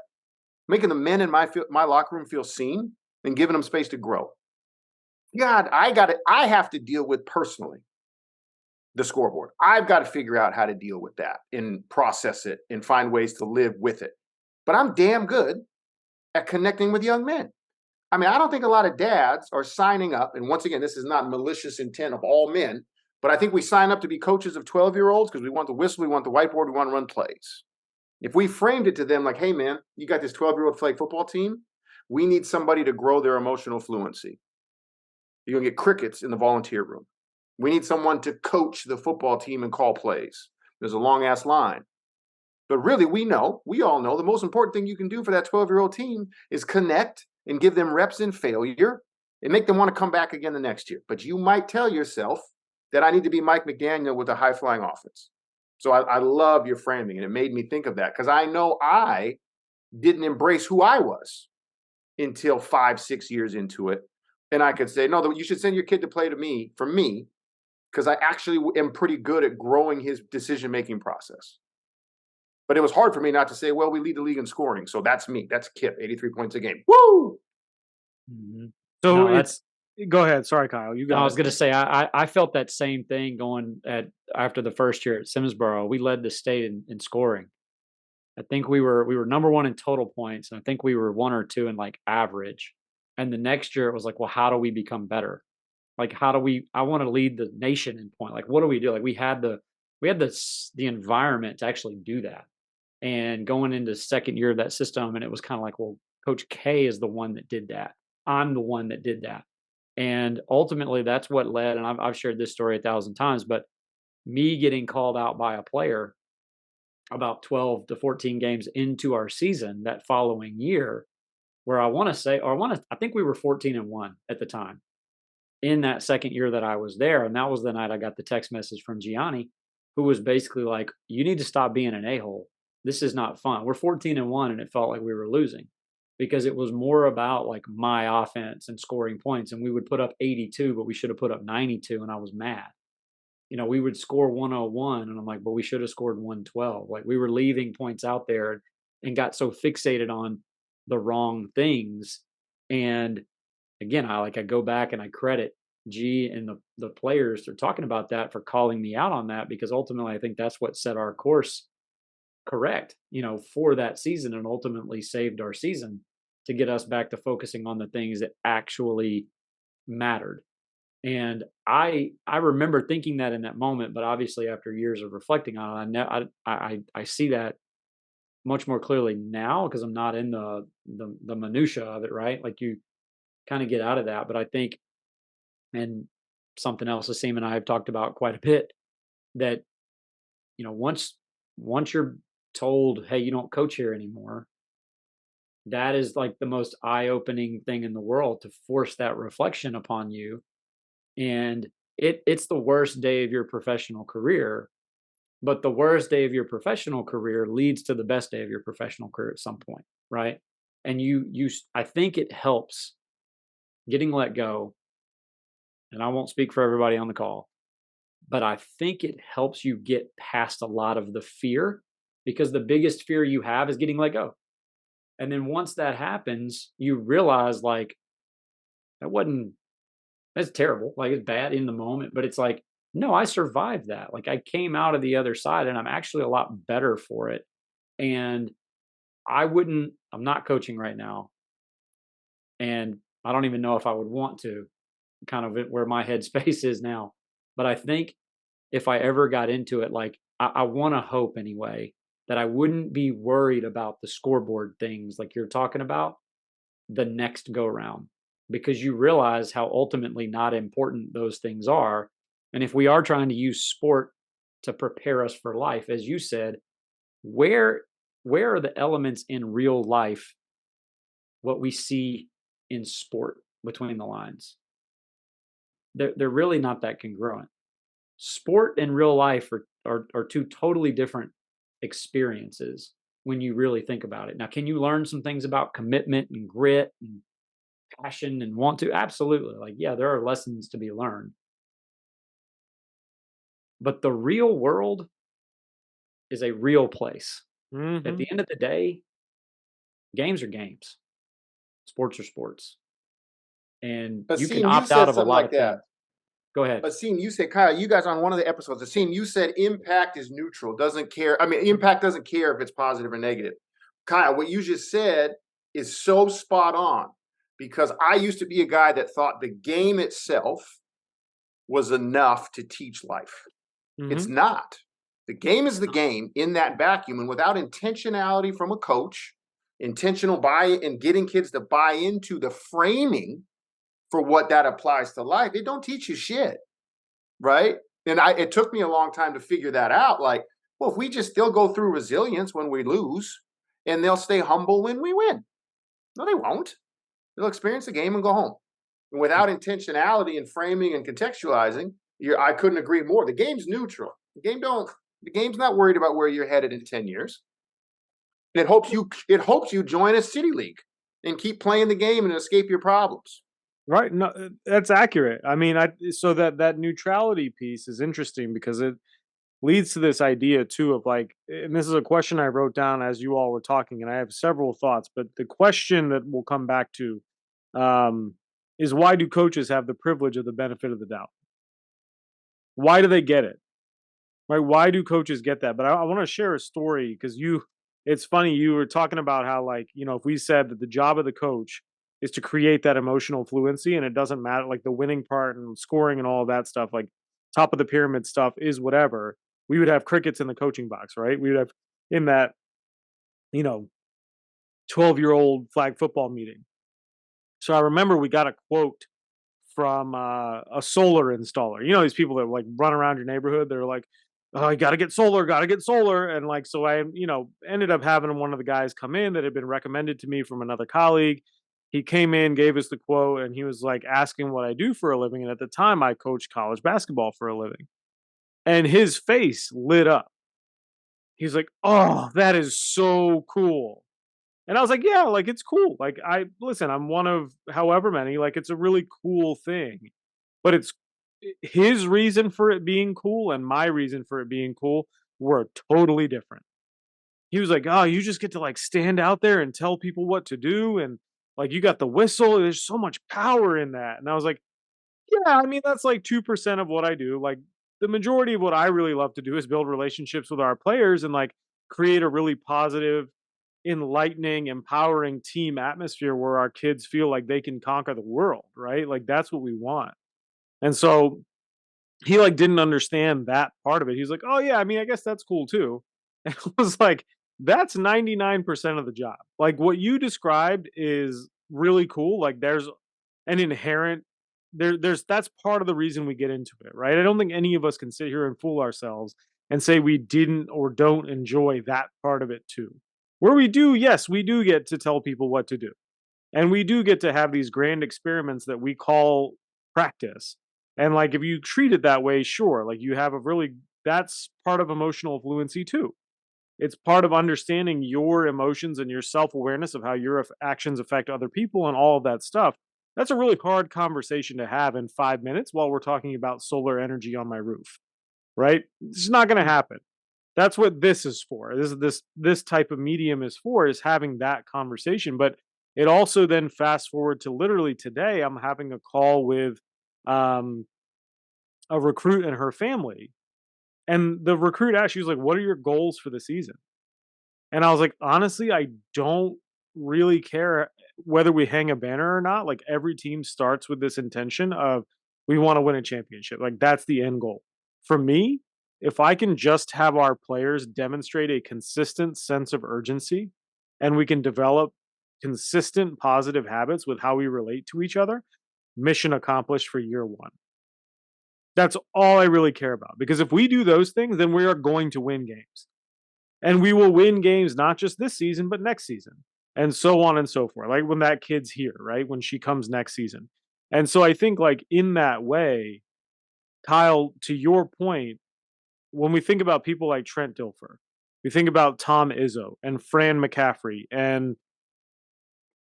Making the men in my locker room feel seen and giving them space to grow. God, I have to deal with personally the scoreboard. I've got to figure out how to deal with that and process it and find ways to live with it. But I'm damn good at connecting with young men. I mean, I don't think a lot of dads are signing up. And once again, this is not malicious intent of all men, but I think we sign up to be coaches of 12-year-olds because we want the whistle, we want the whiteboard, we want to run plays. If we framed it to them like, hey, man, you got this 12-year-old flag football team, we need somebody to grow their emotional fluency. You're going to get crickets in the volunteer room. We need someone to coach the football team and call plays. There's a long ass line. But really, we all know the most important thing you can do for that 12-year-old team is connect and give them reps in failure and make them want to come back again the next year. But you might tell yourself that I need to be Mike McDaniel with a high-flying offense. So I love your framing, and it made me think of that because I know I didn't embrace who I was until 5-6 years into it. And I could say, no, you should send your kid to play for me, because I actually am pretty good at growing his decision-making process. But it was hard for me not to say, well, we lead the league in scoring. So that's me. That's Kip, 83 points a game. Woo! Mm-hmm. So no, go ahead. Sorry, Kyle. You got I was going to say, I felt that same thing after the first year at Simsboro. We led the state in scoring. I think we were number one in total points. And I think we were 1 or 2 in like average. And the next year it was like, well, how do we become better? Like, I want to lead the nation in point. Like, what do we do? Like we had the environment to actually do that. And going into second year of that system, and it was kind of like, well, Coach K is the one that did that. I'm the one that did that. And ultimately that's what led, and I've shared this story 1,000 times, but me getting called out by a player about 12 to 14 games into our season that following year, where I think we were 14-1 at the time in that second year that I was there. And that was the night I got the text message from Gianni, who was basically like, you need to stop being an a-hole. This is not fun. We're 14-1, and it felt like we were losing because it was more about like my offense and scoring points. And we would put up 82, but we should have put up 92. And I was mad. We would score 101, and I'm like, but we should have scored 112. Like we were leaving points out there and got so fixated on the wrong things. And again, I go back and I credit G and the players. They're talking about that for calling me out on that, because ultimately I think that's what set our course correct, for that season, and ultimately saved our season to get us back to focusing on the things that actually mattered. And I remember thinking that in that moment, but obviously after years of reflecting on it, I see that much more clearly now because I'm not in the minutia of it, right? Like you kind of get out of that. But I think, and something else Asim and I have talked about quite a bit, that once you're told, hey, you don't coach here anymore, that is like the most eye-opening thing in the world, to force that reflection upon you. And it's the worst day of your professional career, but the worst day of your professional career leads to the best day of your professional career at some point, right? And I think it helps getting let go. And I won't speak for everybody on the call, but I think it helps you get past a lot of the fear, because the biggest fear you have is getting let go. And then once that happens, you realize like, that's terrible. Like it's bad in the moment, but it's like, no, I survived that. Like I came out of the other side and I'm actually a lot better for it. And I'm not coaching right now. And I don't even know if I would want to, kind of where my headspace is now. But I think if I ever got into it, like I want to hope anyway, that I wouldn't be worried about the scoreboard things like you're talking about the next go round, because you realize how ultimately not important those things are. And if we are trying to use sport to prepare us for life, as you said, where are the elements in real life, what we see in sport between the lines? They're really not that congruent. sport and real life are two totally different experiences when you really think about it. Now, can you learn some things about commitment and grit and passion and want to? Absolutely. Like, yeah, there are lessons to be learned. But the real world is a real place. At Hmm. the end of the day, games are games, sports are sports, and But you can seeing you opt out said of a something lot like of things. that. Go ahead. But seeing you said, Kyle, you guys on one of the episodes, it seemed you said impact is neutral, doesn't care. I mean, impact doesn't care if it's positive or negative. Kyle, what you just said is so spot on because I used to be a guy that thought the game itself was enough to teach life. It's Hmm. not. The game is the game in that vacuum. And without intentionality from a coach, intentional buy and getting kids to buy into the framing for what that applies to life, it don't teach you shit. Right. And it took me a long time to figure that out. Like, well, if we just still go through resilience when we lose and they'll stay humble when we win. No, they won't. They'll experience the game and go home. And without intentionality and framing and contextualizing, I couldn't agree more. The game's neutral. The game's not worried about where you're headed in 10 years. It hopes you join a city league and keep playing the game and escape your problems. Right. No, that's accurate. I mean, so that neutrality piece is interesting because it leads to this idea too of like, and this is a question I wrote down as you all were talking, and I have several thoughts, but the question that we'll come back to um, is why do coaches have the privilege of the benefit of the doubt? Why do they get it? Right? Why do coaches get that? But I want to share a story because it's funny. You were talking about how, like, if we said that the job of the coach is to create that emotional fluency and it doesn't matter, like the winning part and scoring and all of that stuff, like top of the pyramid stuff is whatever, we would have crickets in the coaching box, right? We would have in that, you know, 12-year-old flag football meeting. So I remember we got a quote from a solar installer. You know, these people that like run around your neighborhood. They're like, "Oh, I gotta get solar, gotta get solar," and like, so I, ended up having one of the guys come in that had been recommended to me from another colleague. He came in, gave us the quote, and he was like asking what I do for a living. And at the time, I coached college basketball for a living, and his face lit up. He's like, "Oh, that is so cool." And I was like, "Yeah, like it's cool. Like I listen, I'm one of however many. Like it's a really cool thing." But it's his reason for it being cool and my reason for it being cool were totally different. He was like, "Oh, you just get to like stand out there and tell people what to do and like you got the whistle. There's so much power in that." And I was like, "Yeah, I mean that's like 2% of what I do. Like the majority of what I really love to do is build relationships with our players and like create a really positive, enlightening, empowering team atmosphere where our kids feel like they can conquer the world, right? Like that's what we want." And so he like didn't understand that part of it. He's like, "Oh yeah, I mean, I guess that's cool too." And I was like, "That's 99% of the job. Like what you described is really cool. Like there's an inherent there's that's part of the reason we get into it, right? I don't think any of us can sit here and fool ourselves and say we didn't or don't enjoy that part of it too. Where we do, yes, we do get to tell people what to do. And we do get to have these grand experiments that we call practice. And like if you treat it that way, sure, like you have a really that's part of emotional fluency too. It's part of understanding your emotions and your self-awareness of how your actions affect other people and all of that stuff. That's a really hard conversation to have in 5 minutes while we're talking about solar energy on my roof, right? It's not going to happen. That's what this is for. This type of medium is for is having that conversation. But it also then fast forward to literally today. I'm having a call with um, a recruit and her family, and the recruit asked, she was like, "What are your goals for the season?" And I was like, "Honestly, I don't really care whether we hang a banner or not. Like every team starts with this intention of we want to win a championship. Like that's the end goal. For me, if I can just have our players demonstrate a consistent sense of urgency and we can develop consistent positive habits with how we relate to each other, mission accomplished for year 1." That's all I really care about because if we do those things, then we are going to win games. And we will win games not just this season, but next season, and so on and so forth. Like when that kid's here, right? When she comes next season. And so I think like in that way, Kyle, to your point, when we think about people like Trent Dilfer, we think about Tom Izzo and Fran McCaffrey and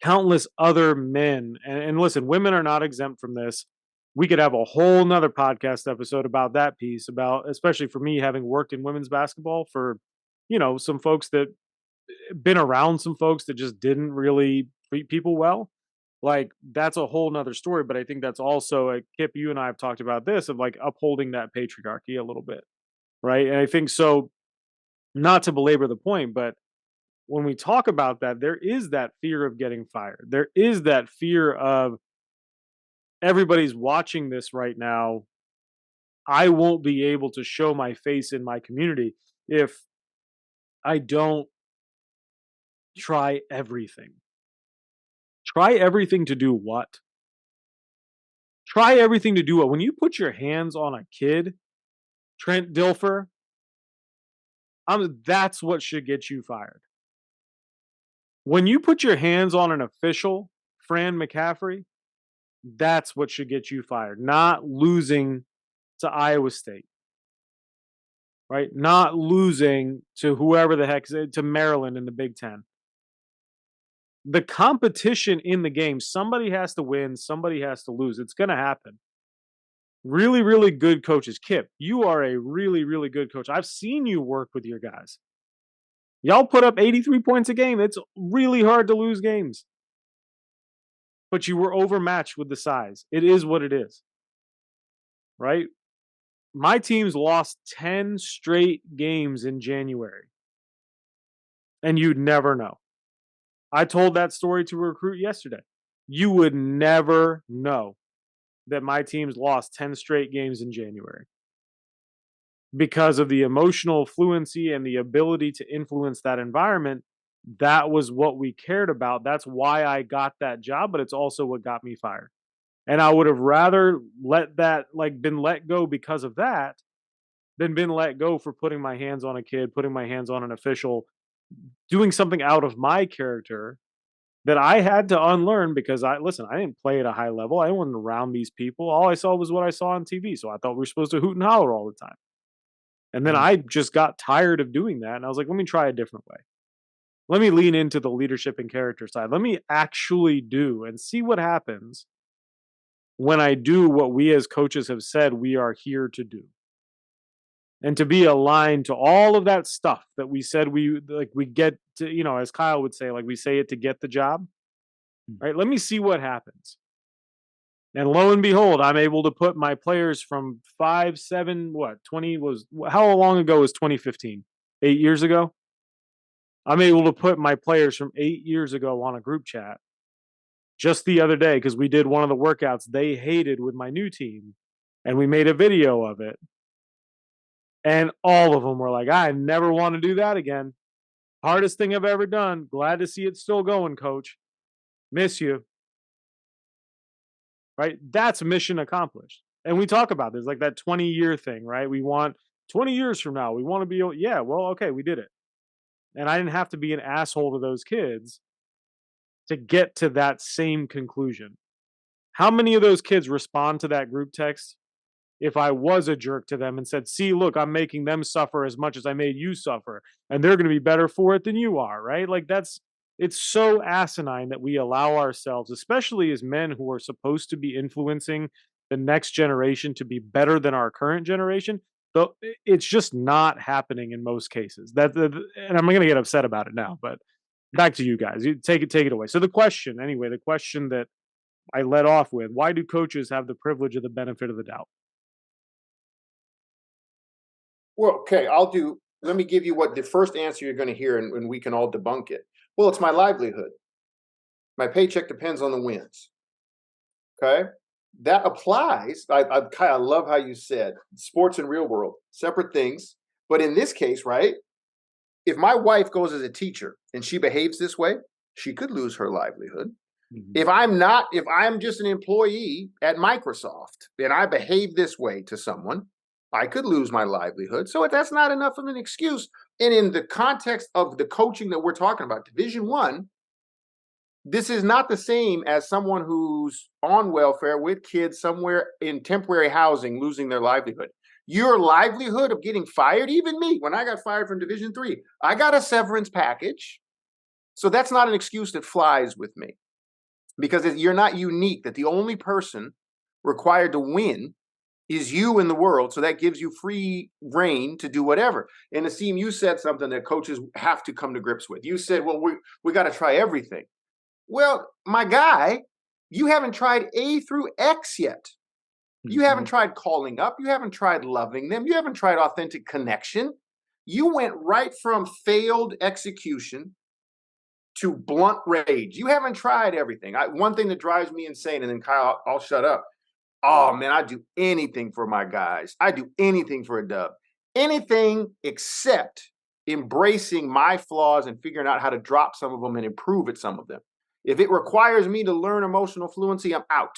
countless other men. And listen, women are not exempt from this. We could have a whole nother podcast episode about that piece, about especially for me having worked in women's basketball for, some folks that been around some folks that just didn't really treat people well. Like that's a whole nother story. But I think that's also like Kip, you and I have talked about this of like upholding that patriarchy a little bit. Right. And I think so, not to belabor the point, but when we talk about that, there is that fear of getting fired. There is that fear of everybody's watching this right now. I won't be able to show my face in my community if I don't try everything. Try everything to do what? Try everything to do what? When you put your hands on a kid, Trent Dilfer, that's what should get you fired. When you put your hands on an official, Fran McCaffrey, that's what should get you fired. Not losing to Iowa State, right? Not losing to whoever the heck, to Maryland in the Big Ten. The competition in the game, somebody has to win, somebody has to lose. It's going to happen. Really, really good coaches. Kip, you are a really, really good coach. I've seen you work with your guys. Y'all put up 83 points a game. It's really hard to lose games. But you were overmatched with the size. It is what it is. Right? My team's lost 10 straight games in January. And you'd never know. I told that story to a recruit yesterday. You would never know that my team's lost 10 straight games in January because of the emotional fluency and the ability to influence that environment. That was what we cared about. That's why I got that job, but it's also what got me fired. And I would have rather been let go because of that than been let go for putting my hands on a kid, putting my hands on an official, doing something out of my character that I had to unlearn because I didn't play at a high level. I wasn't around these people. All I saw was what I saw on TV. So I thought we were supposed to hoot and holler all the time. And then I just got tired of doing that. And I was like, let me try a different way. Let me lean into the leadership and character side. Let me actually do and see what happens when I do what we as coaches have said we are here to do. And to be aligned to all of that stuff that we said we get to, as Kyle would say, like we say it to get the job, right? Let me see what happens. And lo and behold, I'm able to put my players from 5, 7, 20 how long ago was 2015? 8 years ago? I'm able to put my players from 8 years ago on a group chat just the other day because we did one of the workouts they hated with my new team and we made a video of it. And all of them were like, I never want to do that again. Hardest thing I've ever done. Glad to see it still going, coach. Miss you. Right? That's mission accomplished. And we talk about this, like that 20-year thing, right? We want 20 years from now, we want to be, okay, we did it. And I didn't have to be an asshole to those kids to get to that same conclusion. How many of those kids respond to that group text if I was a jerk to them and said, see, look, I'm making them suffer as much as I made you suffer, and they're going to be better for it than you are, right? Like it's so asinine that we allow ourselves, especially as men who are supposed to be influencing the next generation to be better than our current generation. Though it's just not happening in most cases. And I'm going to get upset about it now, but back to you guys. You take it away. So the question that I led off with, why do coaches have the privilege of the benefit of the doubt? Well, okay, let me give you what the first answer you're going to hear, and we can all debunk it. Well, it's my livelihood. My paycheck depends on the wins. Okay? That applies. I love how you said sports and real world, separate things. But in this case, right, if my wife goes as a teacher and she behaves this way, she could lose her livelihood. Mm-hmm. If I'm just an employee at Microsoft and I behave this way to someone, I could lose my livelihood. So that's not enough of an excuse. And in the context of the coaching that we're talking about, Division I, This is not the same as someone who's on welfare with kids somewhere in temporary housing losing their livelihood. Your livelihood of getting fired, even me, when I got fired from Division III, I got a severance package. So that's not an excuse that flies with me, because you're not unique, that the only person required to win is you in the world. So that gives you free reign to do whatever. And Asim, you said something that coaches have to come to grips with. You said, well, we got to try everything. Well, my guy, you haven't tried A through X yet. You haven't tried calling up. You haven't tried loving them. You haven't tried authentic connection. You went right from failed execution to blunt rage. You haven't tried everything. One thing that drives me insane, and then Kyle, I'll shut up. Oh, man, I do anything for my guys. I do anything for a dub. Anything except embracing my flaws and figuring out how to drop some of them and improve at some of them. If it requires me to learn emotional fluency, I'm out.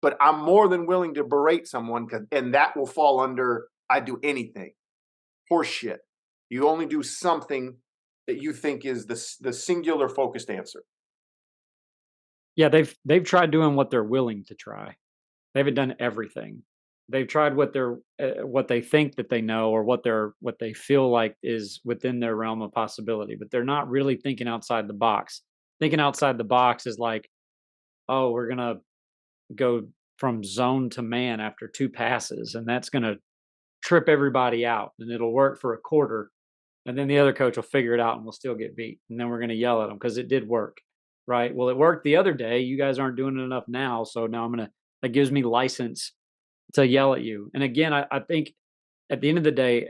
But I'm more than willing to berate someone, and that will fall under I do anything. Horseshit. You only do something that you think is the singular focused answer. Yeah, they've tried doing what they're willing to try. They haven't done everything. They've tried what they think that they know, or what they feel like is within their realm of possibility, but they're not really thinking outside the box. Thinking outside the box is like, oh, we're gonna go from zone to man after 2 passes, and that's gonna trip everybody out, and it'll work for a quarter, and then the other coach will figure it out, and we'll still get beat, and then we're gonna yell at them because it did work, right? Well, it worked the other day. You guys aren't doing it enough now, so now that gives me license to yell at you. And again, I think at the end of the day,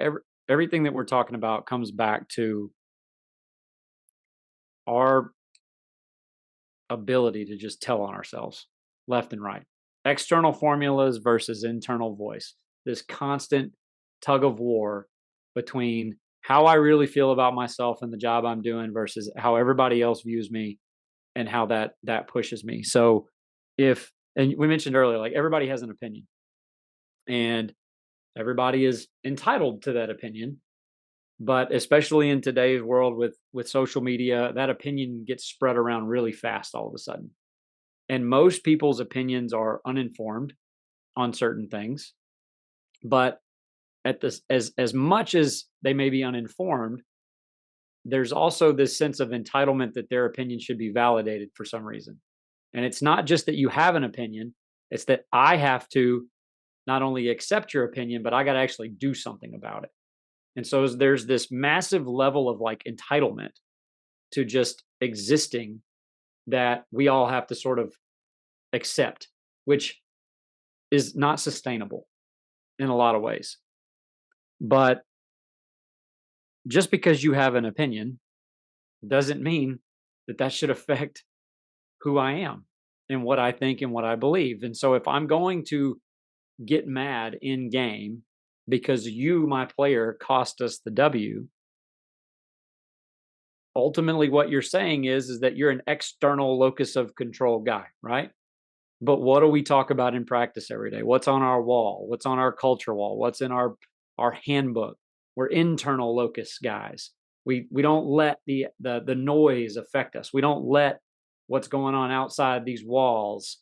everything that we're talking about comes back to our ability to just tell on ourselves left and right. External formulas versus internal voice. This constant tug of war between how I really feel about myself and the job I'm doing versus how everybody else views me, and how that pushes me. So and we mentioned earlier, like, everybody has an opinion, and everybody is entitled to that opinion. But especially in today's world with social media, that opinion gets spread around really fast all of a sudden. And most people's opinions are uninformed on certain things. But at this, as much as they may be uninformed, there's also this sense of entitlement that their opinion should be validated for some reason. And it's not just that you have an opinion, it's that I have to not only accept your opinion, but I got to actually do something about it. And so there's this massive level of like entitlement to just existing that we all have to sort of accept, which is not sustainable in a lot of ways. But just because you have an opinion doesn't mean that should affect who I am and what I think and what I believe. And so if I'm going to get mad in game because you, my player, cost us the W, ultimately what you're saying is that you're an external locus of control guy, right? But what do we talk about in practice every day? What's on our wall? What's on our culture wall? What's in our handbook? We're internal locus guys. We don't let the noise affect us. We don't let what's going on outside these walls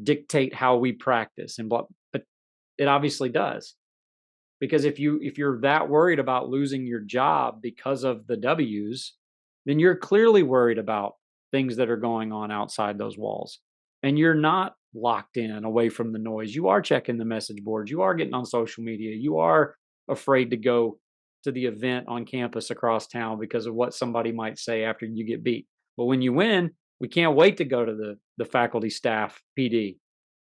dictate how we practice. But it obviously does. Because if you're that worried about losing your job because of the W's, then you're clearly worried about things that are going on outside those walls. And you're not locked in away from the noise. You are checking the message boards. You are getting on social media. You are afraid to go to the event on campus across town because of what somebody might say after you get beat. But when you win, we can't wait to go to the faculty, staff, PD,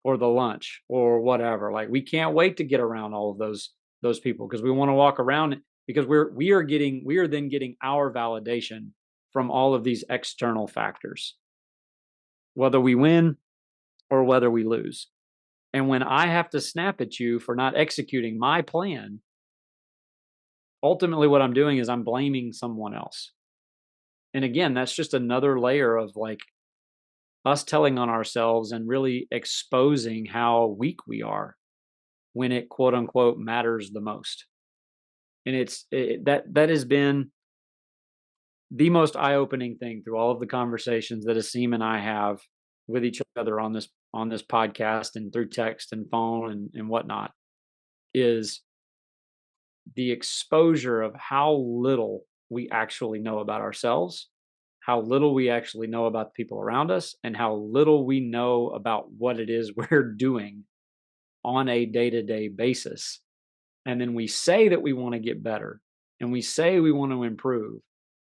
or the lunch or whatever. Like, we can't wait to get around all of those people because we want to walk around, because we are then getting our validation from all of these external factors, whether we win or whether we lose. And when I have to snap at you for not executing my plan, ultimately what I'm doing is I'm blaming someone else. And again, that's just another layer of like us telling on ourselves and really exposing how weak we are when it quote unquote matters the most. And that has been the most eye-opening thing through all of the conversations that Asim and I have with each other on this podcast and through text and phone and whatnot is the exposure of how little we actually know about ourselves, how little we actually know about the people around us, and how little we know about what it is we're doing on a day-to-day basis. And then we say that we want to get better and we say we want to improve.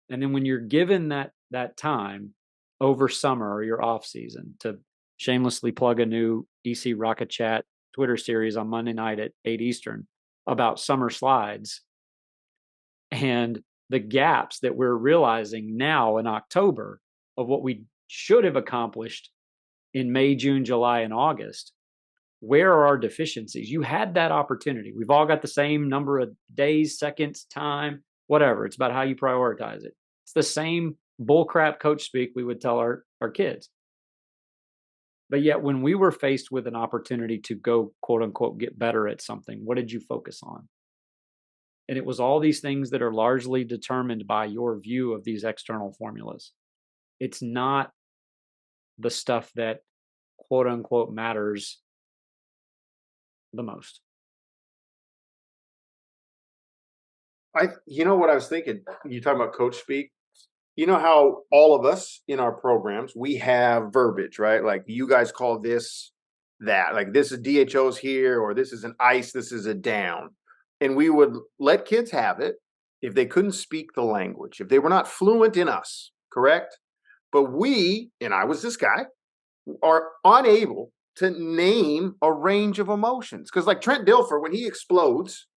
And then when you're given that time over summer or your off season, to shamelessly plug a new EC Rocket Chat Twitter series on Monday night at 8 Eastern about summer slides, and the gaps that we're realizing now in October of what we should have accomplished in May, June, July, and August. Where are our deficiencies? You had that opportunity. We've all got the same number of days, seconds, time, whatever. It's about how you prioritize it. It's the same bullcrap coach speak we would tell our kids. But yet when we were faced with an opportunity to go, quote unquote, get better at something, what did you focus on? And it was all these things that are largely determined by your view of these external formulas. It's not the stuff that, quote unquote, matters the most. You know what I was thinking? You talking about coach speak? You know how all of us in our programs, we have verbiage, right? Like you guys call this that, like this is DHOs here, or this is an ice, this is a down. And we would let kids have it if they couldn't speak the language, if they were not fluent in us, correct? But we, and I was this guy, are unable to name a range of emotions. Because like Trent Dilfer, when he explodes,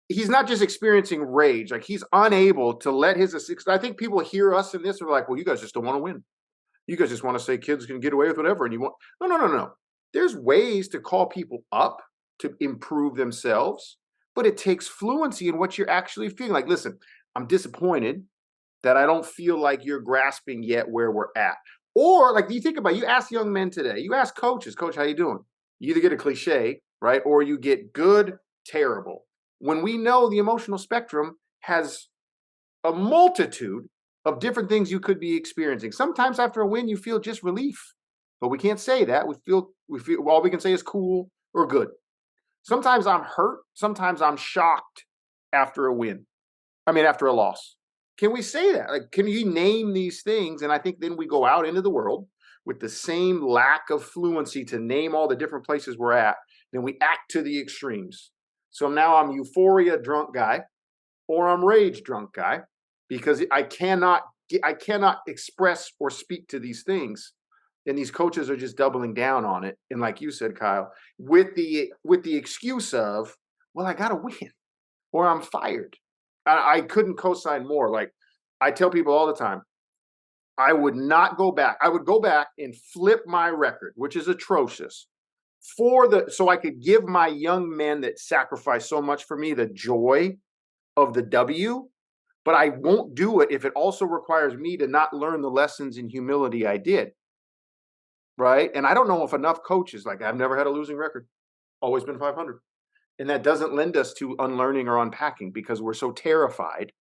he's not just experiencing rage, like he's unable to let his, I think people hear us in this and are like, well, you guys just don't want to win. You guys just want to say kids can get away with whatever. And you want, no. There's ways to call people up to improve themselves, but it takes fluency in what you're actually feeling. Like, listen, I'm disappointed that I don't feel like you're grasping yet where we're at. Or like you think about, you ask young men today, you ask coaches, coach, how you doing? You either get a cliche, right? Or you get good, terrible. When we know the emotional spectrum has a multitude of different things you could be experiencing. Sometimes after a win, you feel just relief, but we can't say that. We feel all we can say is cool or good. Sometimes I'm hurt. Sometimes I'm shocked after a win. After a loss. Can we say that? Like, can you name these things? And I think then we go out into the world with the same lack of fluency to name all the different places we're at. Then we act to the extremes. So now I'm euphoria drunk guy, or I'm rage drunk guy, because I cannot express or speak to these things. And these coaches are just doubling down on it. And like you said, Kyle, with the excuse of, well, I got to win or I'm fired. I couldn't co-sign more. Like I tell people all the time, I would not go back. I would go back and flip my record, which is atrocious, so I could give my young men that sacrificed so much for me the joy of the W. But I won't do it if it also requires me to not learn the lessons in humility I did. Right. And I don't know if enough coaches, like I've never had a losing record, always been 500. And that doesn't lend us to unlearning or unpacking because we're so terrified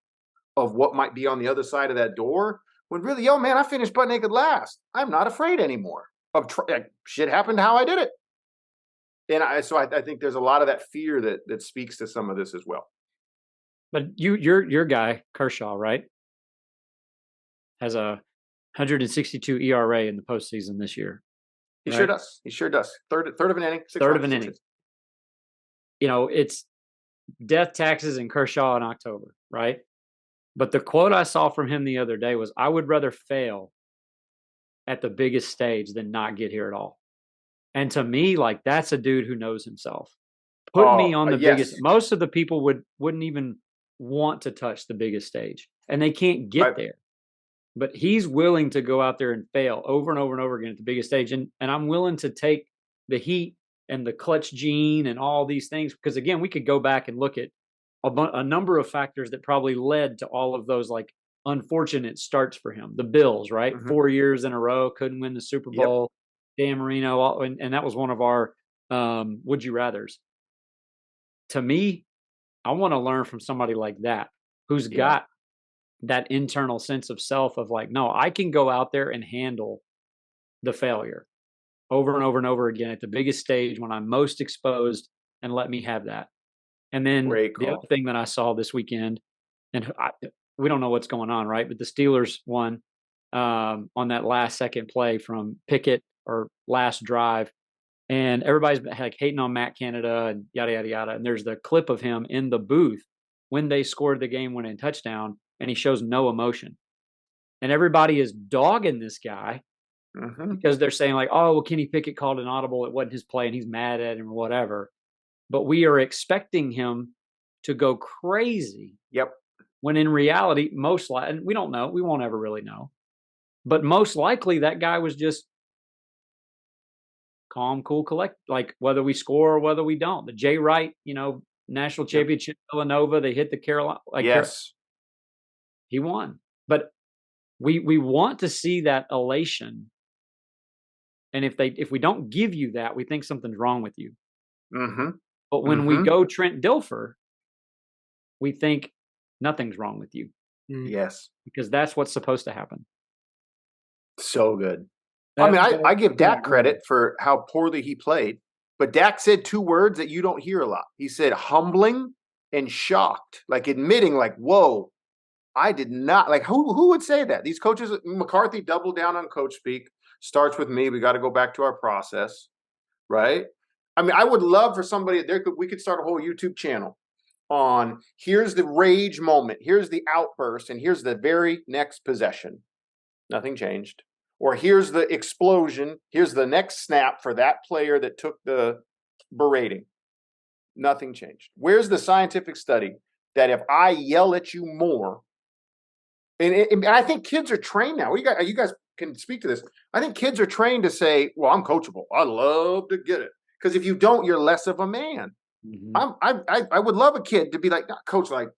of what might be on the other side of that door. When really, yo, man, I finished butt naked last. I'm not afraid anymore of shit happened how I did it. And I think there's a lot of that fear that speaks to some of this as well. But your guy, Kershaw, right, has a 162 ERA in the postseason this year. He sure does. He sure does. Third of an inning. Third of an inning. It's death, taxes, and Kershaw in October, right? But the quote I saw from him the other day was, I would rather fail at the biggest stage than not get here at all. And to me, like, that's a dude who knows himself. Put me on the biggest. Most of the people wouldn't even want to touch the biggest stage, and they can't get there. But he's willing to go out there and fail over and over and over again at the biggest stage. And I'm willing to take the heat and the clutch gene and all these things, because again, we could go back and look at a number of factors that probably led to all of those like unfortunate starts for him. The Bills, right? Mm-hmm. 4 years in a row, couldn't win the Super Bowl. Yep. Dan Marino, and that was one of our would you rathers. To me, I want to learn from somebody like that who's got that internal sense of self of like, no, I can go out there and handle the failure over and over and over again at the biggest stage when I'm most exposed, and let me have that. And then Great the call. other thing that I saw this weekend, and we don't know what's going on, right? But the Steelers won on that last second play from Pickett or last drive. And everybody's like hating on Matt Canada and yada, yada, yada. And there's the clip of him in the booth when they scored the game winning touchdown, and he shows no emotion. And everybody is dogging this guy because they're saying, like, oh, well, Kenny Pickett called an audible. It wasn't his play and he's mad at him or whatever. But we are expecting him to go crazy. Yep. When in reality, most likely, and we don't know, we won't ever really know. But most likely that guy was just calm, cool, collect, like whether we score or whether we don't. The Jay Wright, national championship, Villanova, they hit the Carolina. Yes. He won. But we want to see that elation. And if we don't give you that, we think something's wrong with you. But when we go Trent Dilfer, we think nothing's wrong with you. Yes. Because that's what's supposed to happen. So good. I give Dak credit for how poorly he played, but Dak said two words that you don't hear a lot. He said humbling and shocked, like admitting, like, whoa, I did not, like, who would say that? These coaches, McCarthy doubled down on coach speak, starts with me. We got to go back to our process, right? I mean, I would love for somebody we could start a whole YouTube channel on here's the rage moment, here's the outburst, and here's the very next possession. Nothing changed. Or here's the explosion, here's the next snap for that player that took the berating. Nothing changed. Where's the scientific study that if I yell at you more, and I think kids are trained now. You guys can speak to this. I think kids are trained to say, well, I'm coachable. I love to get it. Because if you don't, you're less of a man. I would love a kid to be like, coach, like,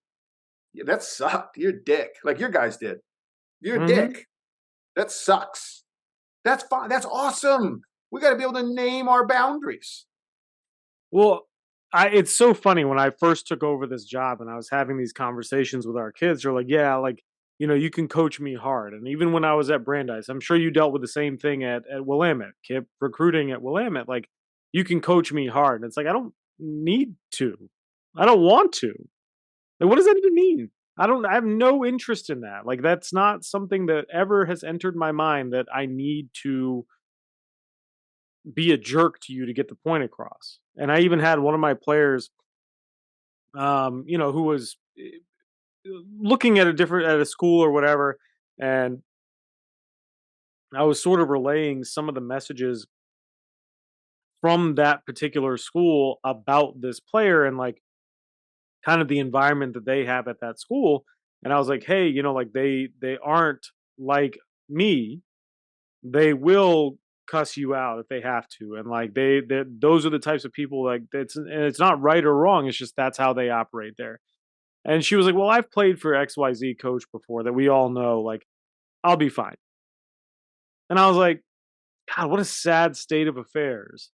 yeah, that sucked. You're a dick. Like your guys did. You're a dick. That sucks. That's fine. That's awesome. We got to be able to name our boundaries. Well, it's so funny when I first took over this job and I was having these conversations with our kids. They're like, yeah, like, you can coach me hard. And even when I was at Brandeis, I'm sure you dealt with the same thing at Willamette, Kip, recruiting at Willamette. Like, you can coach me hard. And it's like, I don't need to. I don't want to. Like, what does that even mean? I have no interest in that. Like, that's not something that ever has entered my mind that I need to be a jerk to you to get the point across. And I even had one of my players, who was looking at a school or whatever, and I was sort of relaying some of the messages from that particular school about this player and like kind of the environment that they have at that school. And I was like, hey, like they aren't like me. They will cuss you out if they have to. And like those are the types of people, like, and it's not right or wrong. It's just that's how they operate there. And she was like, well, I've played for XYZ coach before that we all know, like, I'll be fine. And I was like, God, what a sad state of affairs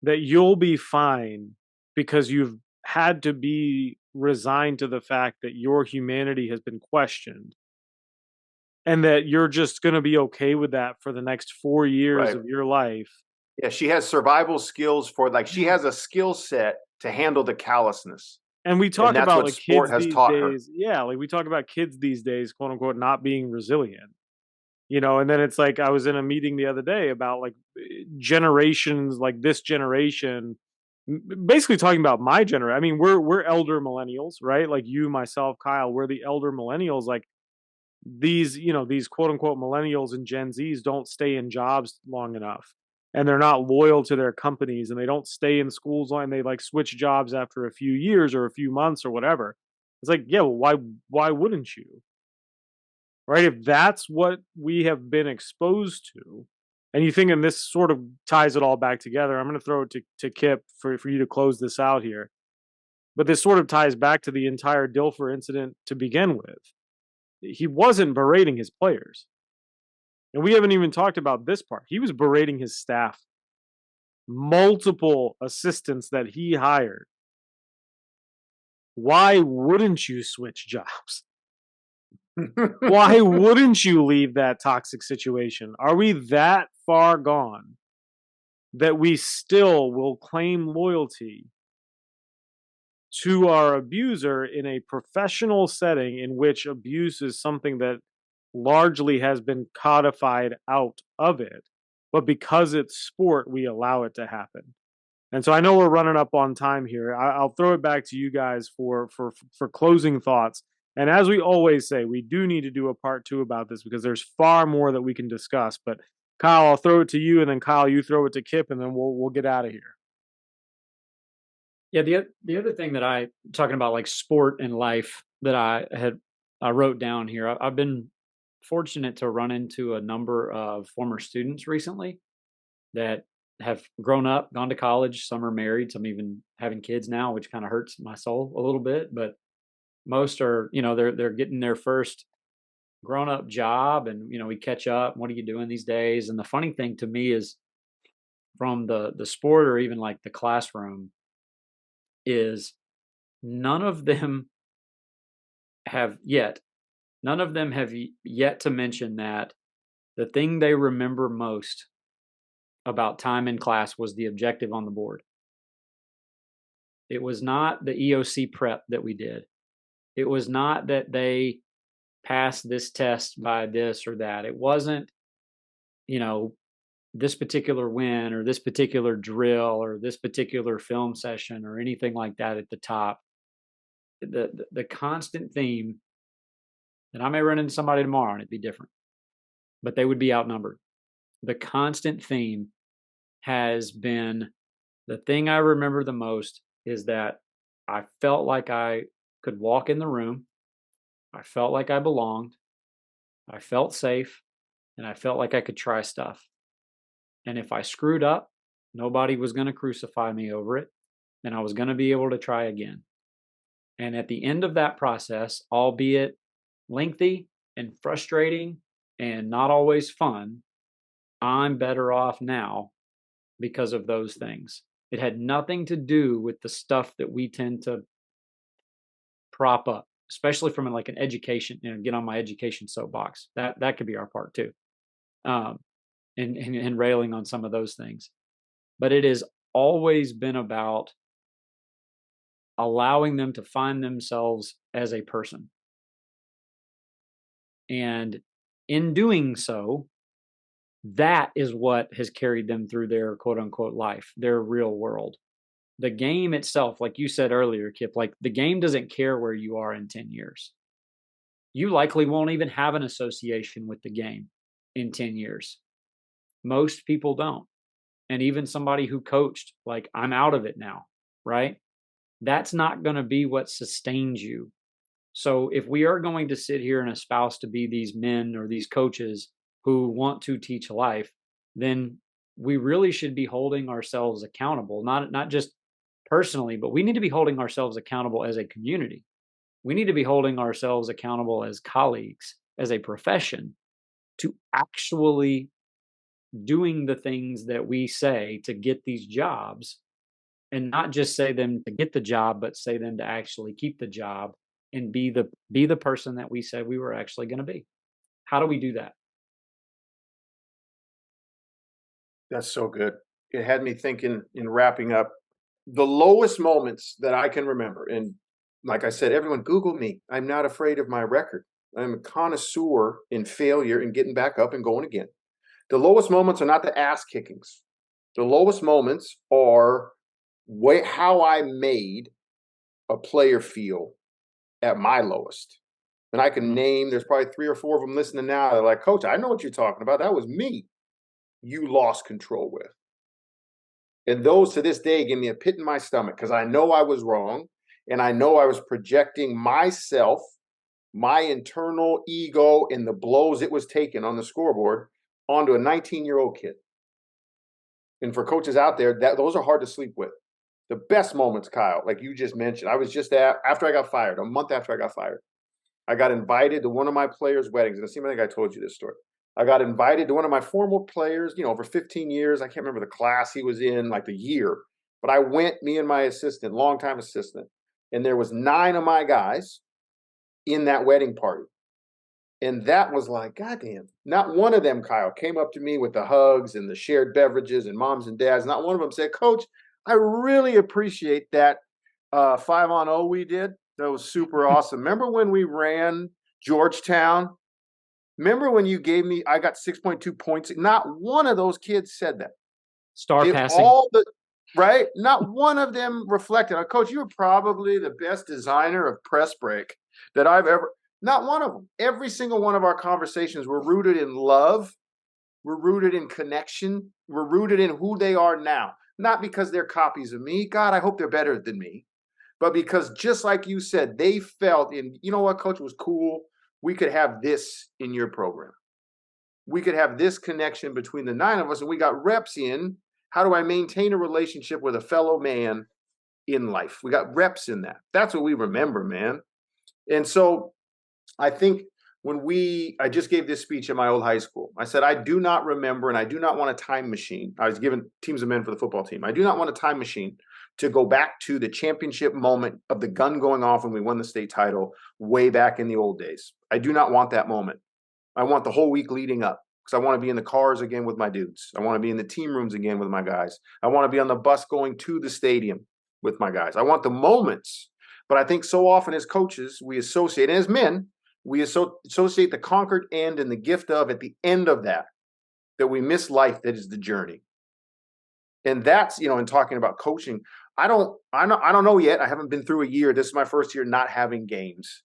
that you'll be fine because you've had to be resigned to the fact that your humanity has been questioned and that you're just going to be okay with that for the next 4 years of your life. Yeah, she has survival skills she has a skill set to handle the callousness. And we talk about like kids these days. Her. Yeah, like we talk about kids these days, quote unquote, not being resilient. And then it's like I was in a meeting the other day about like generations, like this generation, basically talking about my generation. I mean, we're elder millennials, right? Like you, myself, Kyle, we're the elder millennials. Like these quote unquote millennials and Gen Zs don't stay in jobs long enough. And they're not loyal to their companies and they don't stay in schools long. They like switch jobs after a few years or a few months or whatever. It's like, yeah, well, why wouldn't you? Right? If that's what we have been exposed to, and you think, and this sort of ties it all back together. I'm going to throw it to Kip for you to close this out here. But this sort of ties back to the entire Dilfer incident to begin with. He wasn't berating his players. And we haven't even talked about this part. He was berating his staff. Multiple assistants that he hired. Why wouldn't you switch jobs? Why wouldn't you leave that toxic situation? Are we that far gone that we still will claim loyalty to our abuser in a professional setting in which abuse is something that largely has been codified out of it, but because it's sport, we allow it to happen? And so I know we're running up on time here. I'll throw it back to you guys for closing thoughts. And as we always say, we do need to do a part two about this because there's far more that we can discuss. But Kyle, I'll throw it to you, and then Kyle, you throw it to Kip, and then we'll get out of here. Yeah, the other thing that I talking about like sport and life that I wrote down here. I've been fortunate to run into a number of former students recently that have grown up, gone to college. Some are married, some even having kids now, which kind of hurts my soul a little bit. But most are, they're getting their first grown up job, and we catch up. What are you doing these days? And the funny thing to me is from the sport or even like the classroom is none of them have yet none of them have yet to mention that the thing they remember most about time in class was the objective on the board. It was not the EOC prep that we did. It was not that they passed this test by this or that. It wasn't, this particular win or this particular drill or this particular film session or anything like that at the top. The constant theme, and I may run into somebody tomorrow and it'd be different, but they would be outnumbered. The constant theme has been the thing I remember the most is that I felt like I could walk in the room. I felt like I belonged. I felt safe, and I felt like I could try stuff. And if I screwed up, nobody was going to crucify me over it, and I was going to be able to try again. And at the end of that process, albeit lengthy and frustrating and not always fun, I'm better off now because of those things. It had nothing to do with the stuff that we tend to prop up, especially from like an education, get on my education soapbox. That could be our part too. And railing on some of those things. But it has always been about allowing them to find themselves as a person. And in doing so, that is what has carried them through their quote unquote life, their real world. The game itself, like you said earlier, Kip, like the game doesn't care where you are in 10 years. You likely won't even have an association with the game in 10 years. Most people don't. And even somebody who coached, like, I'm out of it now, right? That's not going to be what sustains you. So if we are going to sit here and espouse to be these men or these coaches who want to teach life, then we really should be holding ourselves accountable, not just personally, but we need to be holding ourselves accountable as a community. We need to be holding ourselves accountable as colleagues, as a profession, to actually doing the things that we say to get these jobs, and not just say them to get the job, but say them to actually keep the job and be the person that we said we were actually going to be. How do we do that? That's so good. It had me thinking in wrapping up the lowest moments that I can remember. And like I said, everyone Google me. I'm not afraid of my record. I'm a connoisseur in failure and getting back up and going again. The lowest moments are not the ass kickings. The lowest moments are how I made a player feel at my lowest. And I can name, there's probably 3 or 4 of them listening now. They're like, Coach, I know what you're talking about. That was me. You lost control with. And those to this day give me a pit in my stomach because I know I was wrong. And I know I was projecting myself, my internal ego, and the blows it was taking on the scoreboard onto a 19-year-old kid. And for coaches out there, those are hard to sleep with. The best moments, Kyle, like you just mentioned, I was just after I got fired, a month after I got fired, I got invited to one of my players' weddings. And I think I told you this story. I got invited to one of my former players, over 15 years. I can't remember the class he was in, like the year. But I went, me and my assistant, longtime assistant, and there was 9 of my guys in that wedding party. And that was like, goddamn, not one of them, Kyle, came up to me with the hugs and the shared beverages and moms and dads. Not one of them said, Coach, I really appreciate that 5-on-0 we did. That was super awesome. Remember when we ran Georgetown? Remember when you gave me, I got 6.2 points? Not one of those kids said that. Star If passing. all the right, not one of them reflected. Coach, you were probably the best designer of press break that I've ever. Not one of them. Every single one of our conversations were rooted in love. We're rooted in connection. We're rooted in who they are now. Not because they're copies of me. God, I hope they're better than me. But because just like you said, they felt in, you know what, Coach, was cool. We could have this in your program. We could have this connection between the 9 of us, and we got reps in. How do I maintain a relationship with a fellow man in life? We got reps in that. That's what we remember, man. And so I think I just gave this speech at my old high school. I said, I do not remember, and I do not want a time machine. I was given teams of men for the football team. I do not want a time machine to go back to the championship moment of the gun going off when we won the state title way back in the old days. I do not want that moment. I want the whole week leading up, because I want to be in the cars again with my dudes. I want to be in the team rooms again with my guys. I want to be on the bus going to the stadium with my guys. I want the moments. But I think so often as coaches, we associate, and as men, we associate the conquered end and the gift of at the end of that we miss life that is the journey. And that's, in talking about coaching, I don't know yet. I haven't been through a year. This is my first year not having games.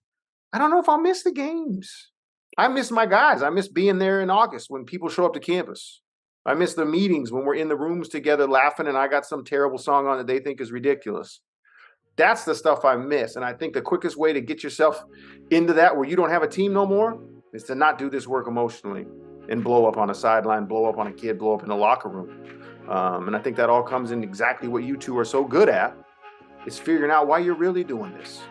I don't know if I'll miss the games. I miss my guys. I miss being there in August when people show up to campus. I miss the meetings when we're in the rooms together laughing and I got some terrible song on that they think is ridiculous. That's the stuff I miss. And I think the quickest way to get yourself into that where you don't have a team no more is to not do this work emotionally and blow up on a sideline, blow up on a kid, blow up in a locker room. And I think that all comes in exactly what you two are so good at, is figuring out why you're really doing this.